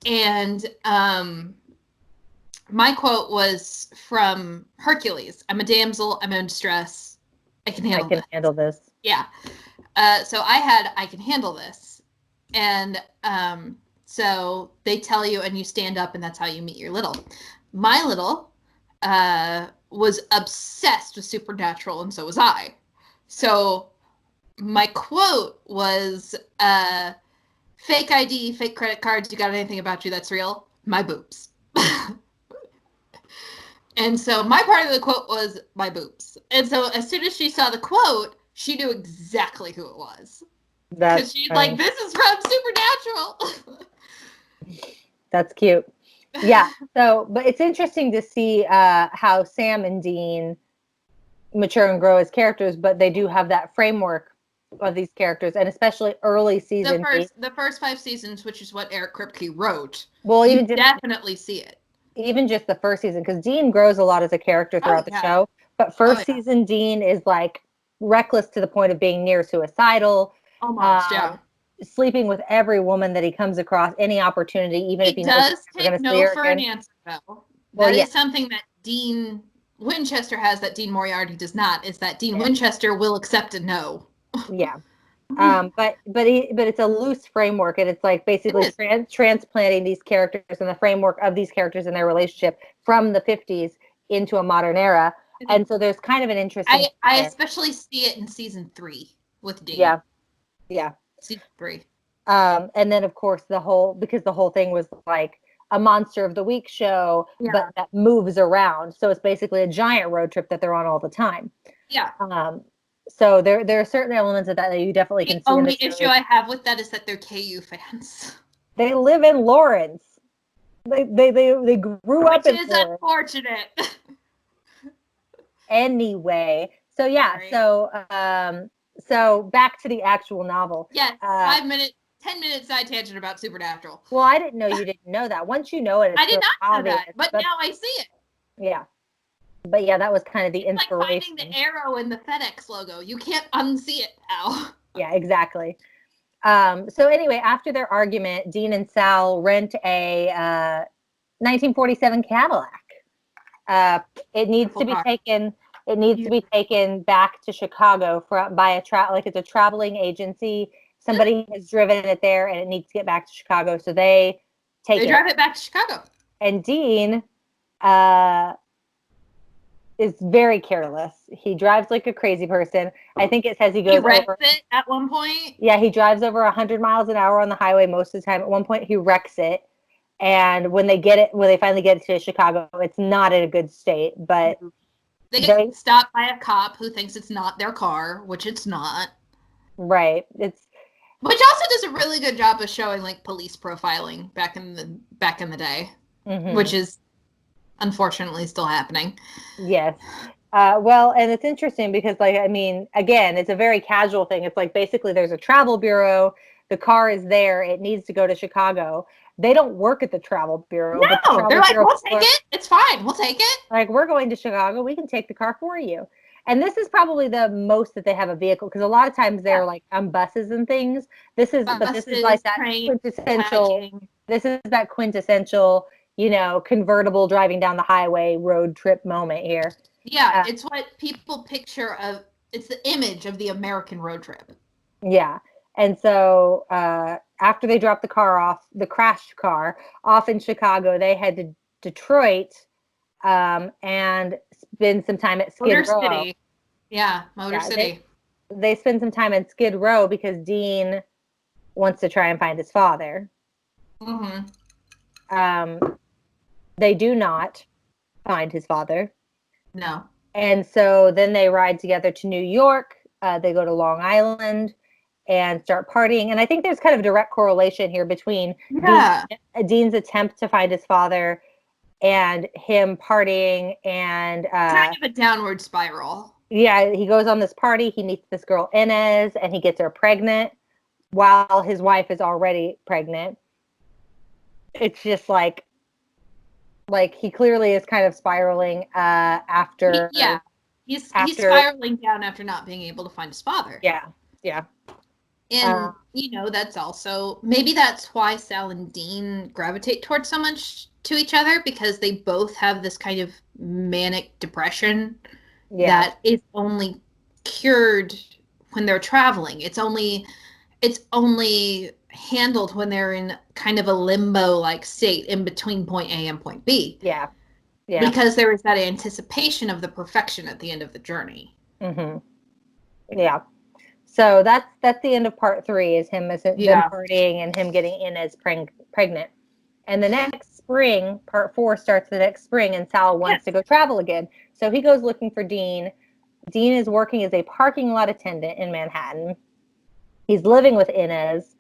And my quote was from Hercules. I'm a damsel. I'm in distress. I can handle this. Yeah. So I had, I can handle this. And so they tell you and you stand up and that's how you meet your little. My little was obsessed with Supernatural and so was I. So my quote was, fake ID, fake credit cards, you got anything about you that's real? My boobs. And so my part of the quote was my boobs. And so as soon as she saw the quote, she knew exactly who it was. Because she's like, this is from Supernatural. That's cute. Yeah. So, but it's interesting to see how Sam and Dean mature and grow as characters, but they do have that framework of these characters, and especially early season. The first 5 seasons, which is what Eric Kripke wrote. Well, you definitely see it. Even just the first season, because Dean grows a lot as a character throughout the show. But first season, Dean is like reckless to the point of being near suicidal. Almost, sleeping with every woman that he comes across, any opportunity, even if he does knows take no for an answer, though. That is something that Dean Winchester has that Dean Moriarty does not, is that Dean Winchester will accept a no. Yeah. But it's a loose framework, and it's like basically transplanting these characters and the framework of these characters and their relationship from the 50s into a modern era. And so there's kind of an interesting. I especially see it in season 3 with Dean. Yeah. Season 3. And then of course the whole thing was like a Monster of the Week show, but that moves around. So it's basically a giant road trip that they're on all the time. Yeah. So there are certain elements of that you definitely can see. The only issue I have with that is that they're KU fans. They live in Lawrence. They grew up in Lawrence. Which is unfortunate. Anyway, so yeah, so back to the actual novel. Yes, 10 minute side tangent about Supernatural. Well, I didn't know you didn't know that. Once you know it, it's I did not obvious, know that, but now I see it. Yeah. But yeah, that was kind of the inspiration. Like finding the arrow in the FedEx logo. You can't unsee it now. Yeah, exactly. So anyway, after their argument, Dean and Sal rent a 1947 Cadillac. It needs to be taken. It needs to be taken back to Chicago by it's a traveling agency. Somebody has driven it there, and it needs to get back to Chicago. So they drive it back to Chicago. And Dean is very careless. He drives like a crazy person. I think it says he wrecks it at one point. Yeah, he drives over 100 miles an hour on the highway most of the time. At one point, he wrecks it. And when they finally get it to Chicago, it's not in a good state. But they get stopped by a cop who thinks it's not their car, which it's not. Right. Which also does a really good job of showing like police profiling back in the day, which is unfortunately still happening. Yes. Well, and it's interesting because again, it's a very casual thing. It's like basically there's a travel bureau. The car is there. It needs to go to Chicago. They don't work at the travel bureau. No, they're like, we'll take it. It's fine. We'll take it. Like, we're going to Chicago. We can take the car for you. And this is probably the most that they have a vehicle, because a lot of times they're like on buses and things. This is like that quintessential. This is that quintessential, convertible driving down the highway road trip moment here. Yeah, it's what people picture of. It's the image of the American road trip. Yeah. And so after they dropped the crashed car off in Chicago, they head to Detroit and spend some time at Skid Row. City. Yeah, Motor City. They spend some time in Skid Row because Dean wants to try and find his father. They do not find his father. No. And so then they ride together to New York. They go to Long Island and start partying. And I think there's kind of a direct correlation here between Dean's attempt to find his father and him partying and kind of a downward spiral. Yeah, he goes on this party. He meets this girl Inez, and he gets her pregnant while his wife is already pregnant. It's just like he clearly is kind of spiraling after. He's spiraling down after not being able to find his father. Yeah. And, that's also, maybe that's why Sal and Dean gravitate towards so much to each other, because they both have this kind of manic depression that is only cured when they're traveling. It's only handled when they're in kind of a limbo-like state in between point A and point B. Yeah. Because there is that anticipation of the perfection at the end of the journey. Mm-hmm. Yeah. So that's the end of part 3, is him partying and him getting Inez pregnant. And the next spring, part 4 starts the next spring, and Sal wants to go travel again. So he goes looking for Dean. Dean is working as a parking lot attendant in Manhattan. He's living with Inez,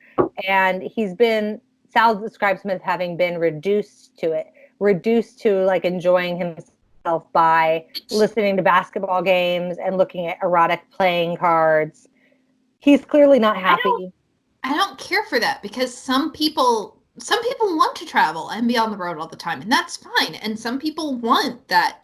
and Sal describes him as having been reduced to like enjoying himself by listening to basketball games and looking at erotic playing cards. He's clearly not happy. I don't care for that, because some people want to travel and be on the road all the time, and that's fine. And some people want that.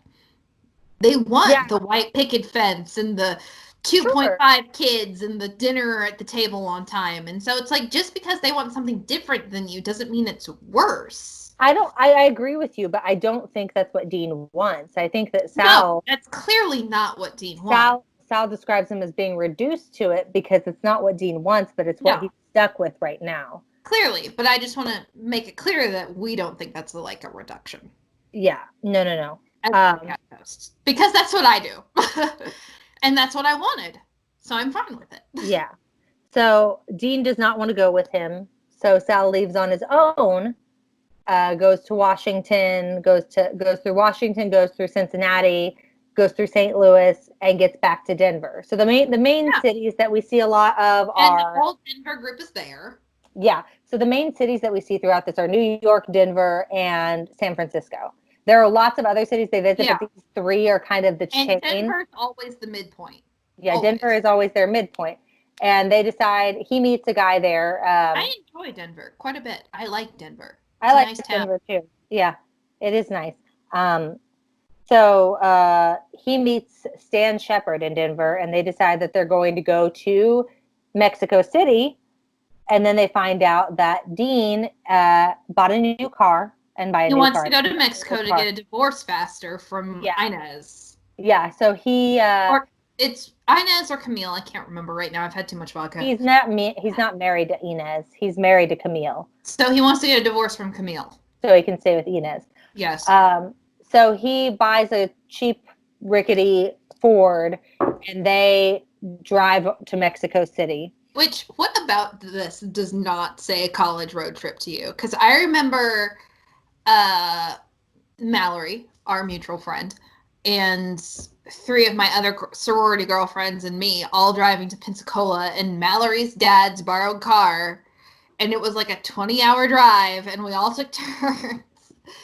They want the white picket fence and the 2.5 kids and the dinner at the table on time. And so it's like, just because they want something different than you doesn't mean it's worse. I agree with you, but I don't think that's what Dean wants. I think that No, that's clearly not what Dean wants. Sal describes him as being reduced to it because it's not what Dean wants, but it's what he's stuck with right now. Clearly, but I just want to make it clear that we don't think that's like a reduction. Yeah, no. Because that's what I do. And that's what I wanted. So I'm fine with it. Yeah. So Dean does not want to go with him. So Sal leaves on his own, goes to Washington, goes through Washington, goes through Cincinnati, goes through St. Louis, and gets back to Denver. So the main cities that we see a lot of are... And the whole Denver group is there. Yeah. So the main cities that we see throughout this are New York, Denver, and San Francisco. There are lots of other cities they visit, but these three are kind of the chain. And Denver's always the midpoint. Yeah, always. Denver is always their midpoint. And they decide, he meets a guy there. I enjoy Denver quite a bit. I like Denver. I like nice Denver too. Yeah, it is nice. So he meets Stan Shepard in Denver, and they decide that they're going to go to Mexico City. And then they find out that Dean bought a new car. And by a he new wants car, to go to Mexico to get a divorce faster from Inez. Yeah, so he... or it's Inez or Camille. I can't remember right now. I've had too much vodka. He's not married to Inez. He's married to Camille. So he wants to get a divorce from Camille. So he can stay with Inez. Yes. So he buys a cheap, rickety Ford, and they drive to Mexico City. Which, what about this does not say a college road trip to you? Because I remember Mallory, our mutual friend, and three of my other sorority girlfriends and me all driving to Pensacola in Mallory's dad's borrowed car, and it was like a 20-hour drive, and we all took turns.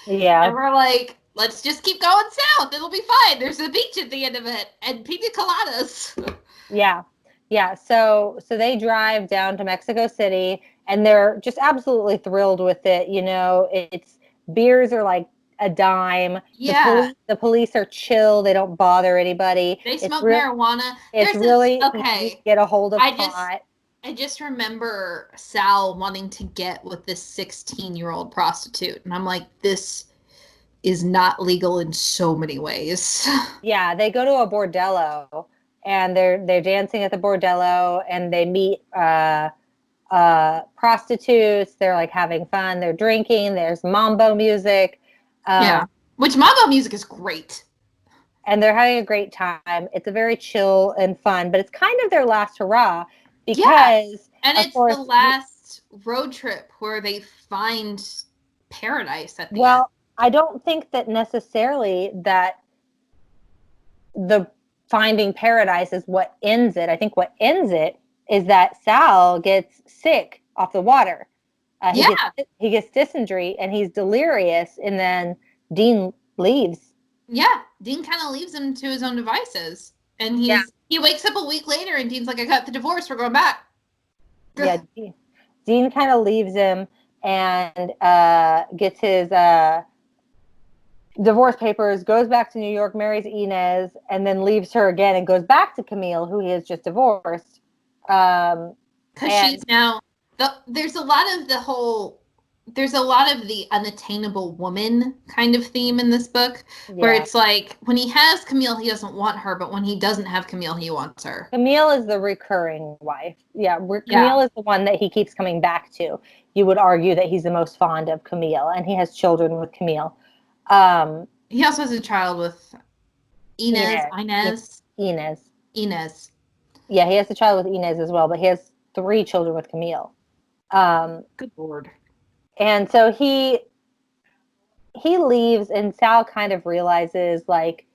Yeah. And we're like, let's just keep going south. It'll be fine. There's a beach at the end of it and pina coladas. Yeah. Yeah. So they drive down to Mexico City, and they're just absolutely thrilled with it. You know, it's beers are like a dime. Yeah. The police are chill. They don't bother anybody. They smoke marijuana. It's really easy to get a hold of pot. I just remember Sal wanting to get with this 16-year-old prostitute. And I'm like, this is not legal in so many ways. Yeah, they go to a bordello, and they're dancing at the bordello, and they meet prostitutes. They're like having fun. They're drinking. There's mambo music. Which mambo music is great. And they're having a great time. It's a very chill and fun, but it's kind of their last hurrah because... And it's the last road trip where they find paradise at the end. Well, I don't think that necessarily that the finding paradise is what ends it. I think what ends it is that Sal gets sick off the water. He gets dysentery, and he's delirious, and then Dean leaves. Yeah, Dean kind of leaves him to his own devices. And he wakes up a week later, and Dean's like, I got the divorce, we're going back. Yeah, Dean kind of leaves him and gets his divorce papers, goes back to New York, marries Inez, and then leaves her again and goes back to Camille, who he has just divorced. Because she's now... There's a lot of the unattainable woman kind of theme in this book, where it's like, when he has Camille, he doesn't want her, but when he doesn't have Camille, he wants her. Camille is the recurring wife. Yeah, Camille is the one that he keeps coming back to. You would argue that he's the most fond of Camille, and he has children with Camille. He also has a child with Inez. Yeah, he has a child with Inez as well, but he has 3 children with Camille. Good Lord. And so he leaves, and Sal kind of realizes, like,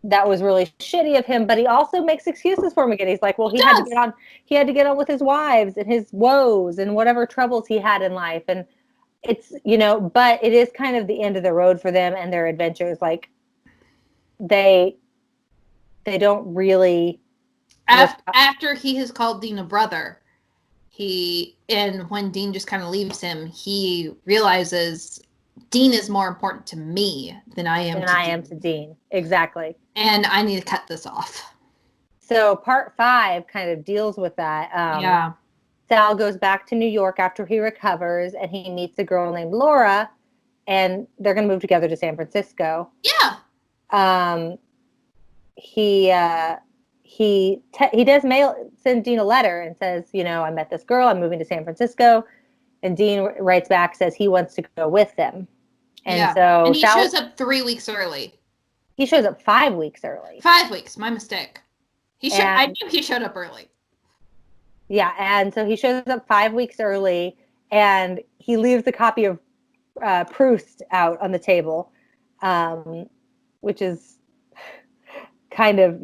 that was really shitty of him, but he also makes excuses for him again. He's like, well, he had to get on with his wives and his woes and whatever troubles he had in life. And it's, you know, but it is kind of the end of the road for them and their adventures. Like, they don't really... After he has called Dean a brother, when Dean just kind of leaves him, he realizes Dean is more important to me than I am to Dean. Exactly. And I need to cut this off. So part 5 kind of deals with that. Sal goes back to New York after he recovers, and he meets a girl named Laura, and they're going to move together to San Francisco. Yeah. He does send Dean a letter and says, I met this girl, I'm moving to San Francisco, and Dean writes back, says he wants to go with them. And so and he shows up 3 weeks early. He shows up 5 weeks early. 5 weeks, my mistake. I knew he showed up early. Yeah, and so he shows up 5 weeks early, and he leaves a copy of Proust out on the table, which is kind of,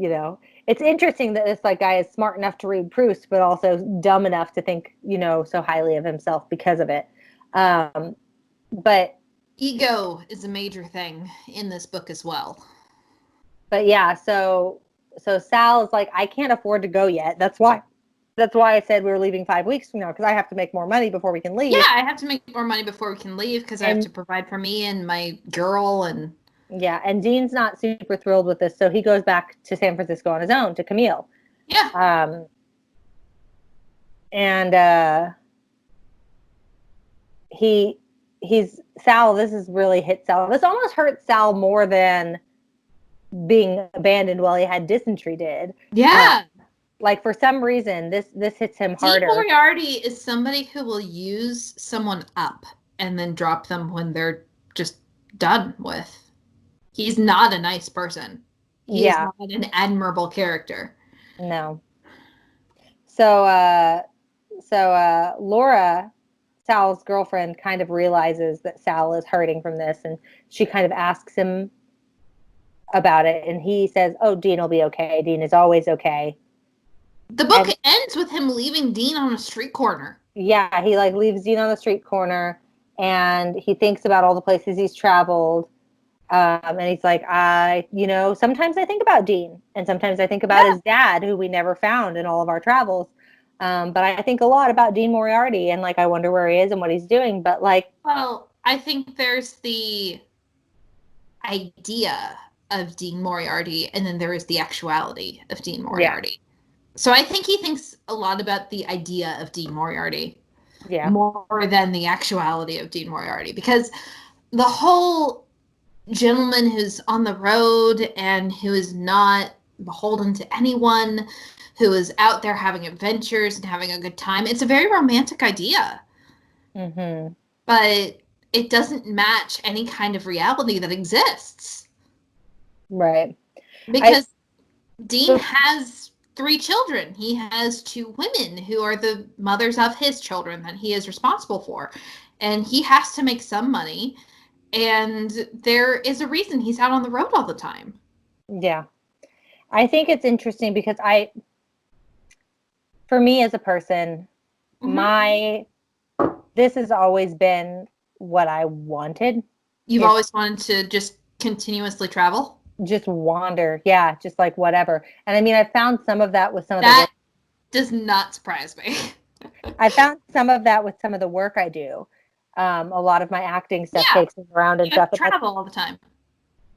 it's interesting that this guy is smart enough to read Proust, but also dumb enough to think, so highly of himself because of it. But ego is a major thing in this book as well. But yeah, so Sal is like, I can't afford to go yet. That's why I said we were leaving 5 weeks from now, because I have to make more money before we can leave. Yeah, I have to make more money before we can leave because I have to provide for me and my girl. And yeah, and Dean's not super thrilled with this, so he goes back to San Francisco on his own to Camille. Yeah. He's Sal. This has really hit Sal. This almost hurt Sal more than being abandoned while he had dysentery did. Yeah. For some reason, this hits him harder. Dean Moriarty is somebody who will use someone up and then drop them when they're just done with. He's not a nice person. He is not an admirable character. No. So Laura, Sal's girlfriend, kind of realizes that Sal is hurting from this, and she kind of asks him about it, and he says, oh, Dean will be okay. Dean is always okay. The book ends with him leaving Dean on a street corner. Yeah, he leaves Dean on the street corner, and he thinks about all the places he's traveled, and he's like, sometimes I think about Dean, and sometimes I think about his dad, who we never found in all of our travels, but I think a lot about Dean Moriarty, and I wonder where he is and what he's doing. But well, I think there's the idea of Dean Moriarty, and then there is the actuality of Dean Moriarty. Yeah. So I think he thinks a lot about the idea of Dean Moriarty, more than the actuality of Dean Moriarty, because the whole gentleman who's on the road and who is not beholden to anyone, who is out there having adventures and having a good time, it's a very romantic idea. Mm-hmm. But it doesn't match any kind of reality that exists. Right. Because Dean has 3 children. He has 2 women who are the mothers of his children that he is responsible for. And he has to make some money. And there is a reason he's out on the road all the time. Yeah. I think it's interesting because for me as a person, this has always been what I wanted. You've always wanted to just continuously travel? Just wander. Yeah, just whatever. And I mean, I found some of that with some of the work. That does not surprise me. I found some of that with some of the work I do. A lot of my acting stuff takes me around and stuff. Travel all the time.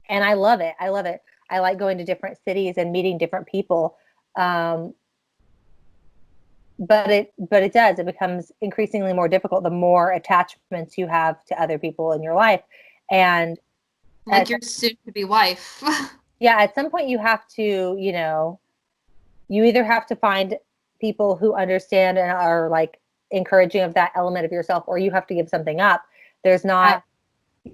And I love it. I like going to different cities and meeting different people. But it does. It becomes increasingly more difficult the more attachments you have to other people in your life. And your soon-to-be wife. Yeah, at some point you have to, you either have to find people who understand and are encouraging of that element of yourself, or you have to give something up. There's not.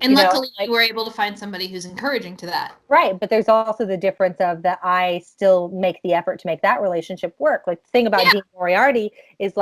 And luckily you were able to find somebody who's encouraging to that. Right. But there's also the difference of that I still make the effort to make that relationship work. The thing about Dean Moriarty is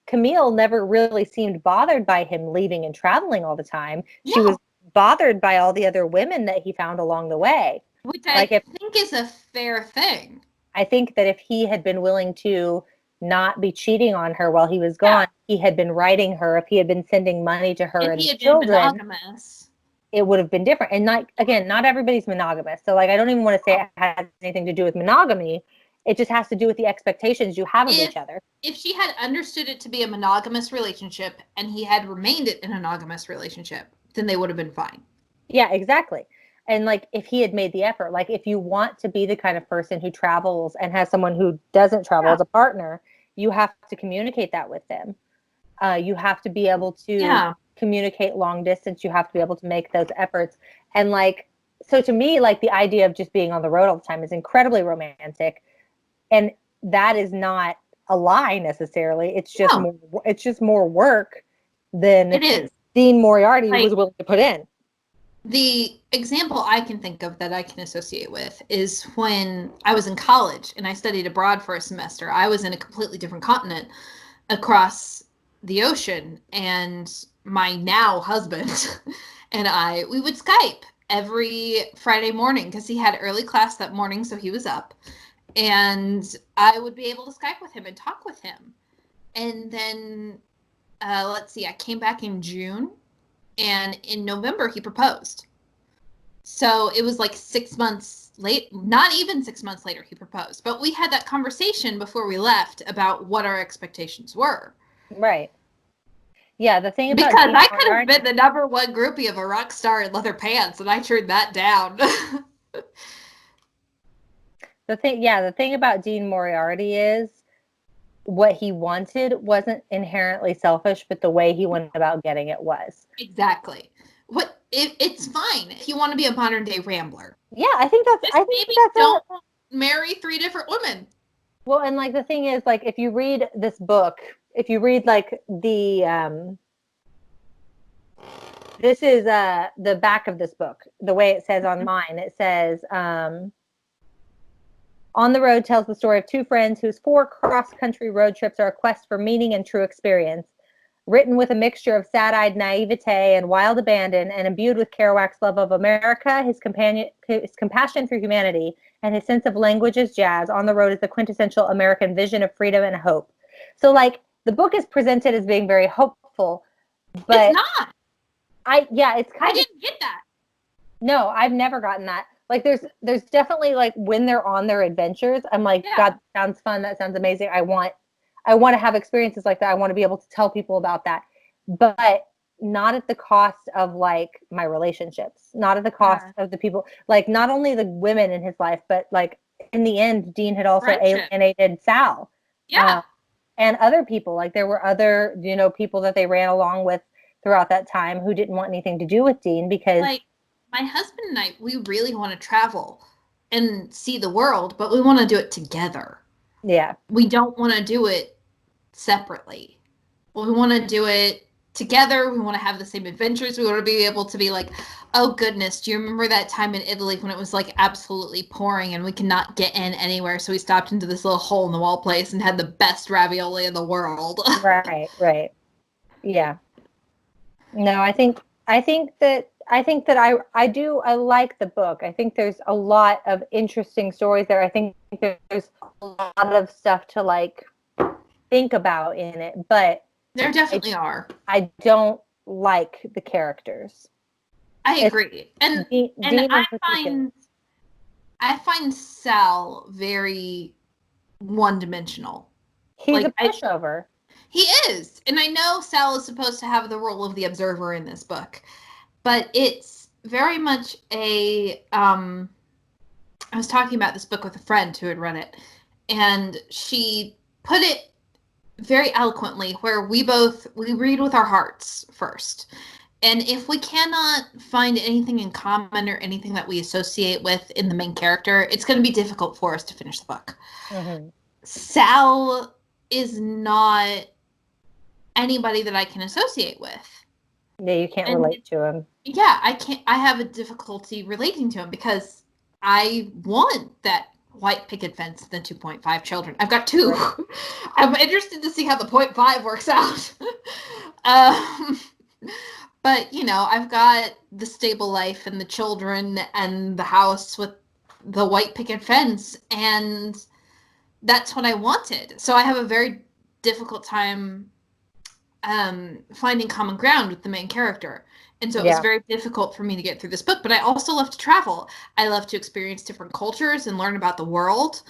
Camille never really seemed bothered by him leaving and traveling all the time. Yeah. She was bothered by all the other women that he found along the way. Which I think is a fair thing. I think that if he had been willing to not be cheating on her while he was gone, he had been writing her, if he had been sending money to her and he had children, been monogamous, it would have been different. And not everybody's monogamous. So I don't even want to say it has anything to do with monogamy. It just has to do with the expectations you have of each other. If she had understood it to be a monogamous relationship and he had remained in a monogamous relationship, then they would have been fine. Yeah, exactly. And if he had made the effort, if you want to be the kind of person who travels and has someone who doesn't travel as a partner, you have to communicate that with them. You have to be able to communicate long distance, you have to be able to make those efforts. And like, so to me, like the idea of just being on the road all the time is incredibly romantic. And that is not a lie necessarily. It's just No. more work than It is. Dean Moriarty Like, was willing to put in. The example I can think of that I can associate with is when I was in college and I studied abroad for a semester. I was in a completely different continent across the ocean, and my now husband and we would Skype every Friday morning because he had early class that morning, so he was up. And I would be able to Skype with him and talk with him. And then, let's see, I came back in June. And in November, he proposed. So it was like 6 months late, not even 6 months later, he proposed. But we had that conversation before we left about what our expectations were. Right. Yeah, the thing about because Dean I could have Moriarty, been the number one groupie of a rock star in leather pants, and I turned that down. the thing about Dean Moriarty is what he wanted wasn't inherently selfish, but the way he went about getting it was. Exactly. It's fine if you want to be a modern day Rambler. Yeah, I think that's. Just I think maybe that's don't marry 3 different women. Well, and like the thing is, like if you read this book, if you read like the this is the back of this book, the way it says on mine, it says On the Road tells the story of two friends whose 4 cross-country road trips are a quest for meaning and true experience. Written with a mixture of sad-eyed naivete and wild abandon, and imbued with Kerouac's love of America, his compassion for humanity, and his sense of language as jazz, On the Road is the quintessential American vision of freedom and hope. So, like, the book is presented as being very hopeful, but it's not. It's kind I didn't get that. No, I've never gotten that. Like, there's definitely, like, when they're on their adventures, I'm like, God, that sounds fun. That sounds amazing. I want to have experiences like that. I want to be able to tell people about that, but not at the cost of like my relationships, not at the cost of the people, like not only the women in his life, but like in the end, Dean had also alienated Sal. And other people. Like there were other, people that they ran along with throughout that time who didn't want anything to do with Dean because like my husband and I, we really want to travel and see the world, but we want to do it together. Yeah. We don't want to do it separately. We want to do it together. We want to have the same adventures. We want to be able to be like, oh goodness, do you remember that time in Italy when it was like absolutely pouring and we could not get in anywhere? So we stopped into this little hole in the wall place and had the best ravioli in the world. Right. Yeah. No, I think that I like the book. I think there's a lot of interesting stories there. I think there's a lot of stuff to like think about in it, but there definitely are. I don't like the characters. I agree. And I find Sal very one-dimensional. He's like, a pushover. He is. And I know Sal is supposed to have the role of the observer in this book, but it's very much I was talking about this book with a friend who had read it, and she put it very eloquently where we read with our hearts first. And if we cannot find anything in common or anything that we associate with in the main character, it's going to be difficult for us to finish the book. Mm-hmm. Sal is not anybody that I can associate with. Yeah, you can't relate to him. Yeah, I can't. I have a difficulty relating to him because I want that white picket fence and the 2.5 children. I've got 2. Right. I'm interested to see how the 0.5 works out. But, I've got the stable life and the children and the house with the white picket fence, and that's what I wanted. So I have a very difficult time finding common ground with the main character. And so it was very difficult for me to get through this book. But I also love to travel. I love to experience different cultures and learn about the world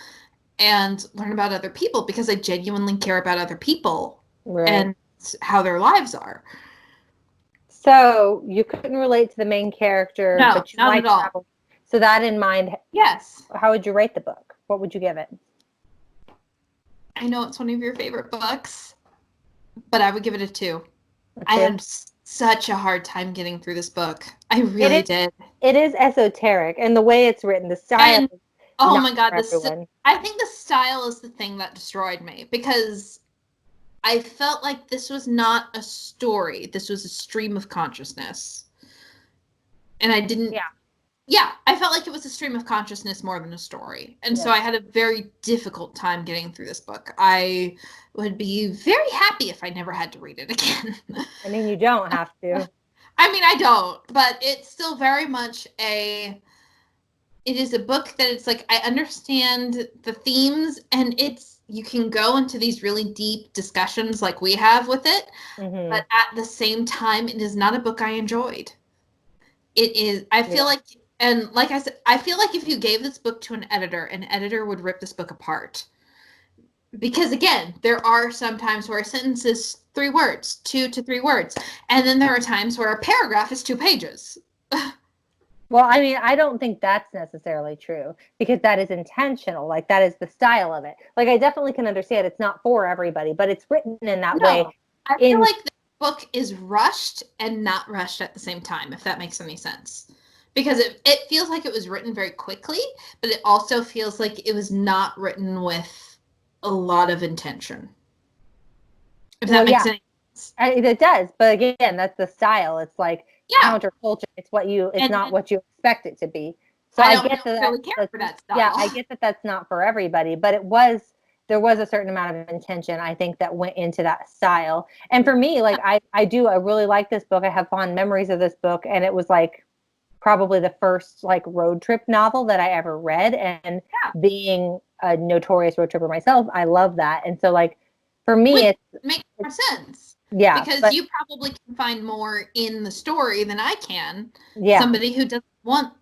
and learn about other people because I genuinely care about other people and how their lives are. So you couldn't relate to the main character, but you like travel. So that in mind, yes. How would you rate the book? What would you give it? I know it's one of your favorite books, but I would give it a 2. I am such a hard time getting through this book. I It really is did. it is esoteric, and the way it's written, the style And is oh not my God, for everyone. I think the style is the thing that destroyed me because I felt like this was not a story. This was a stream of consciousness. And I didn't, Yeah. yeah, I felt like it was a stream of consciousness more than a story. And so Yes. I had a very difficult time getting through this book. I would be very happy if I never had to read it again. I mean, you don't have to. I mean, I don't, but it's still very much it is a book that it's like I understand the themes and you can go into these really deep discussions like we have with it, Mm-hmm. but at the same time it is not a book I enjoyed. It is I feel Yeah. like, and like I said, I feel like if you gave this book to an editor would rip this book apart. Because again, there are some times where a sentence is 3 words, 2 to 3 words, and then there are times where a paragraph is 2 pages. Well, I mean, I don't think that's necessarily true because that is intentional. Like that is the style of it. Like I definitely can understand it's not for everybody, but it's written in that way. No, I feel In like the book is rushed and not rushed at the same time, if that makes any sense. Because it feels like it was written very quickly, but it also feels like it was not written with a lot of intention. If well, that makes yeah, any sense. it does. But again, that's the style. It's like Yeah. counterculture. It's And not what you expect it to be. So I I don't get really care for that yeah, style. I get that that's not for everybody, but there was a certain amount of intention I think that went into that style. And for me, like I really like this book. I have fond memories of this book, and it was like probably the first like road trip novel that I ever read. And Yeah. being a notorious road tripper myself, I love that. And so like for me, Which it's makes more sense. yeah, Because but you probably can find more in the story than I can. yeah, Somebody who doesn't want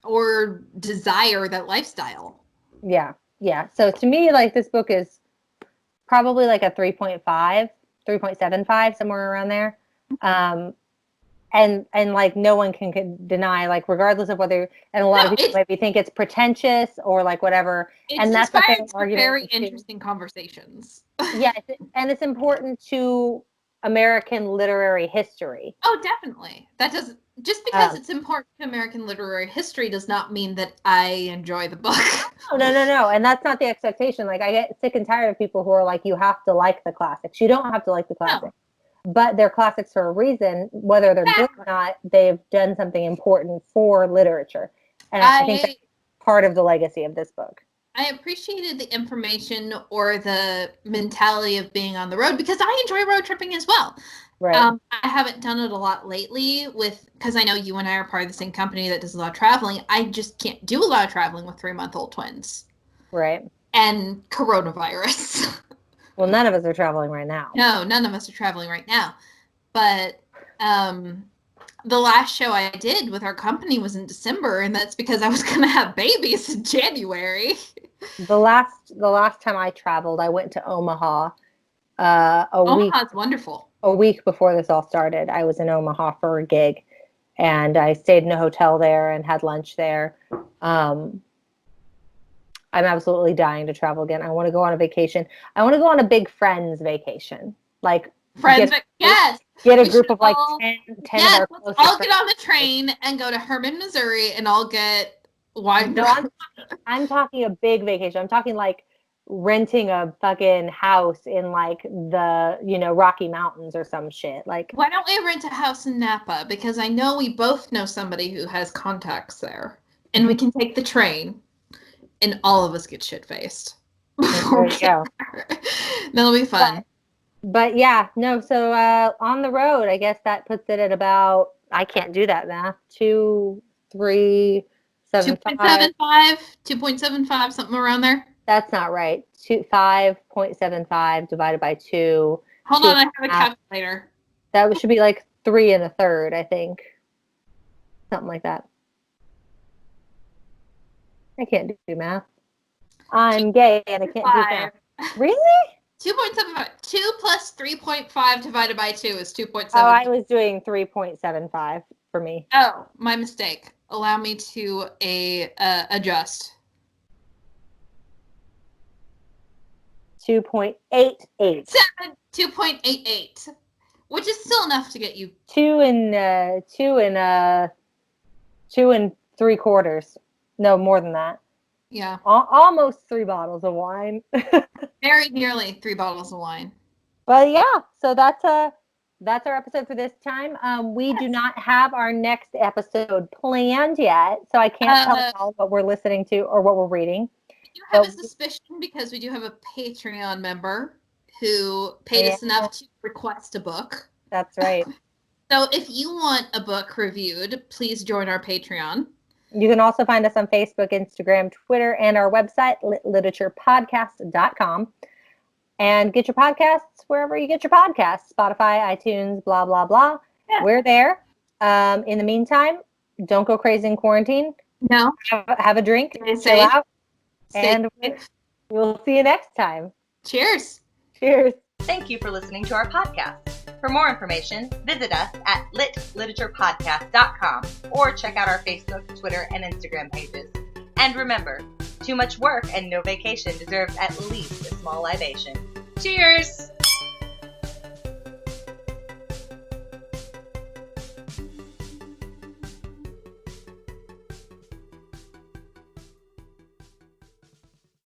or desire that lifestyle. yeah, yeah. So to me, like this book is probably like a 3.5, 3.75, somewhere around there. Um, and like no one can deny, like regardless of whether, and a lot of No, people maybe think it's pretentious or like whatever, it's and that's a fair inspired some argument very too. interesting conversations. Yeah, and it's important to American literary history. Oh, definitely. That does just because Um, it's important to American literary history does not mean that I enjoy the book. no, and that's not the expectation. Like I get sick and tired of people who are like, you have to like the classics. You don't have to like the No, classics, but they're classics for a reason. Whether they're good or exactly. not, they've done something important for literature, and I think that's I part of the legacy of this book. I appreciated the information or the mentality of being on the road because I enjoy road tripping as well. Right, I haven't done it a lot lately because I know you and I are part of the same company that does a lot of traveling. I just can't do a lot of traveling with 3-month-old twins right. and coronavirus. Well, none of us are traveling right now. No, none of us are traveling right now. But um, the last show I did with our company was in December, and that's because I was going to have babies in January. The last time I traveled, I went to Omaha Omaha's wonderful. a week before this all started. I was in Omaha for a gig, and I stayed in a hotel there and had lunch there. Um, I'm absolutely dying to travel again. I want to go on a vacation. I want to go on a big friends vacation. Like Friends, but yes, get a we should group of like all 10 of yes, our let's closest all friends. get on the train and go to Herman, Missouri, and all get wine. No, I'm talking a big vacation. I'm talking like renting a fucking house in like the, Rocky Mountains or some shit. Like, Why don't we rent a house in Napa? Because I know we both know somebody who has contacts there, and we can take the train, and all of us get shit faced. there you go. That'll be fun. But yeah, no, so on the road, I guess that puts it at about, I can't do that math, 2, 3, 7, 5. 2.75, 2.75, something around there. That's not right. 5.75 divided by 2, Hold two on, and I a have a half. calculator. That should be like 3 1/3, I think. Something like that. I can't do math. I'm gay and I can't do math. Really? 2.75. 2 plus 3.5 divided by 2 is 2.7. Oh, I was doing 3.75 for me. Oh, my mistake. Allow me to adjust. 2.88. 2.88. Which is still enough to get you 2 3/4. No, more than that. Yeah. Almost 3 bottles of wine. Very nearly 3 bottles of wine. But yeah, so that's our episode for this time. We do not have our next episode planned yet, so I can't tell y'all what we're listening to or what we're reading. You have a suspicion because we do have a Patreon member who paid us enough to request a book. That's right. So if you want a book reviewed, please join our Patreon. You can also find us on Facebook, Instagram, Twitter, and our website, literaturePodcast.com. And get your podcasts wherever you get your podcasts. Spotify, iTunes, blah, blah, blah. Yeah. We're there. In the meantime, don't go crazy in quarantine. No. Have a drink. Chill out. And we'll see you next time. Cheers. Cheers. Thank you for listening to our podcast. For more information, visit us at litliteraturePodcast.com or check out our Facebook, Twitter, and Instagram pages. And remember, too much work and no vacation deserves at least a small libation. Cheers!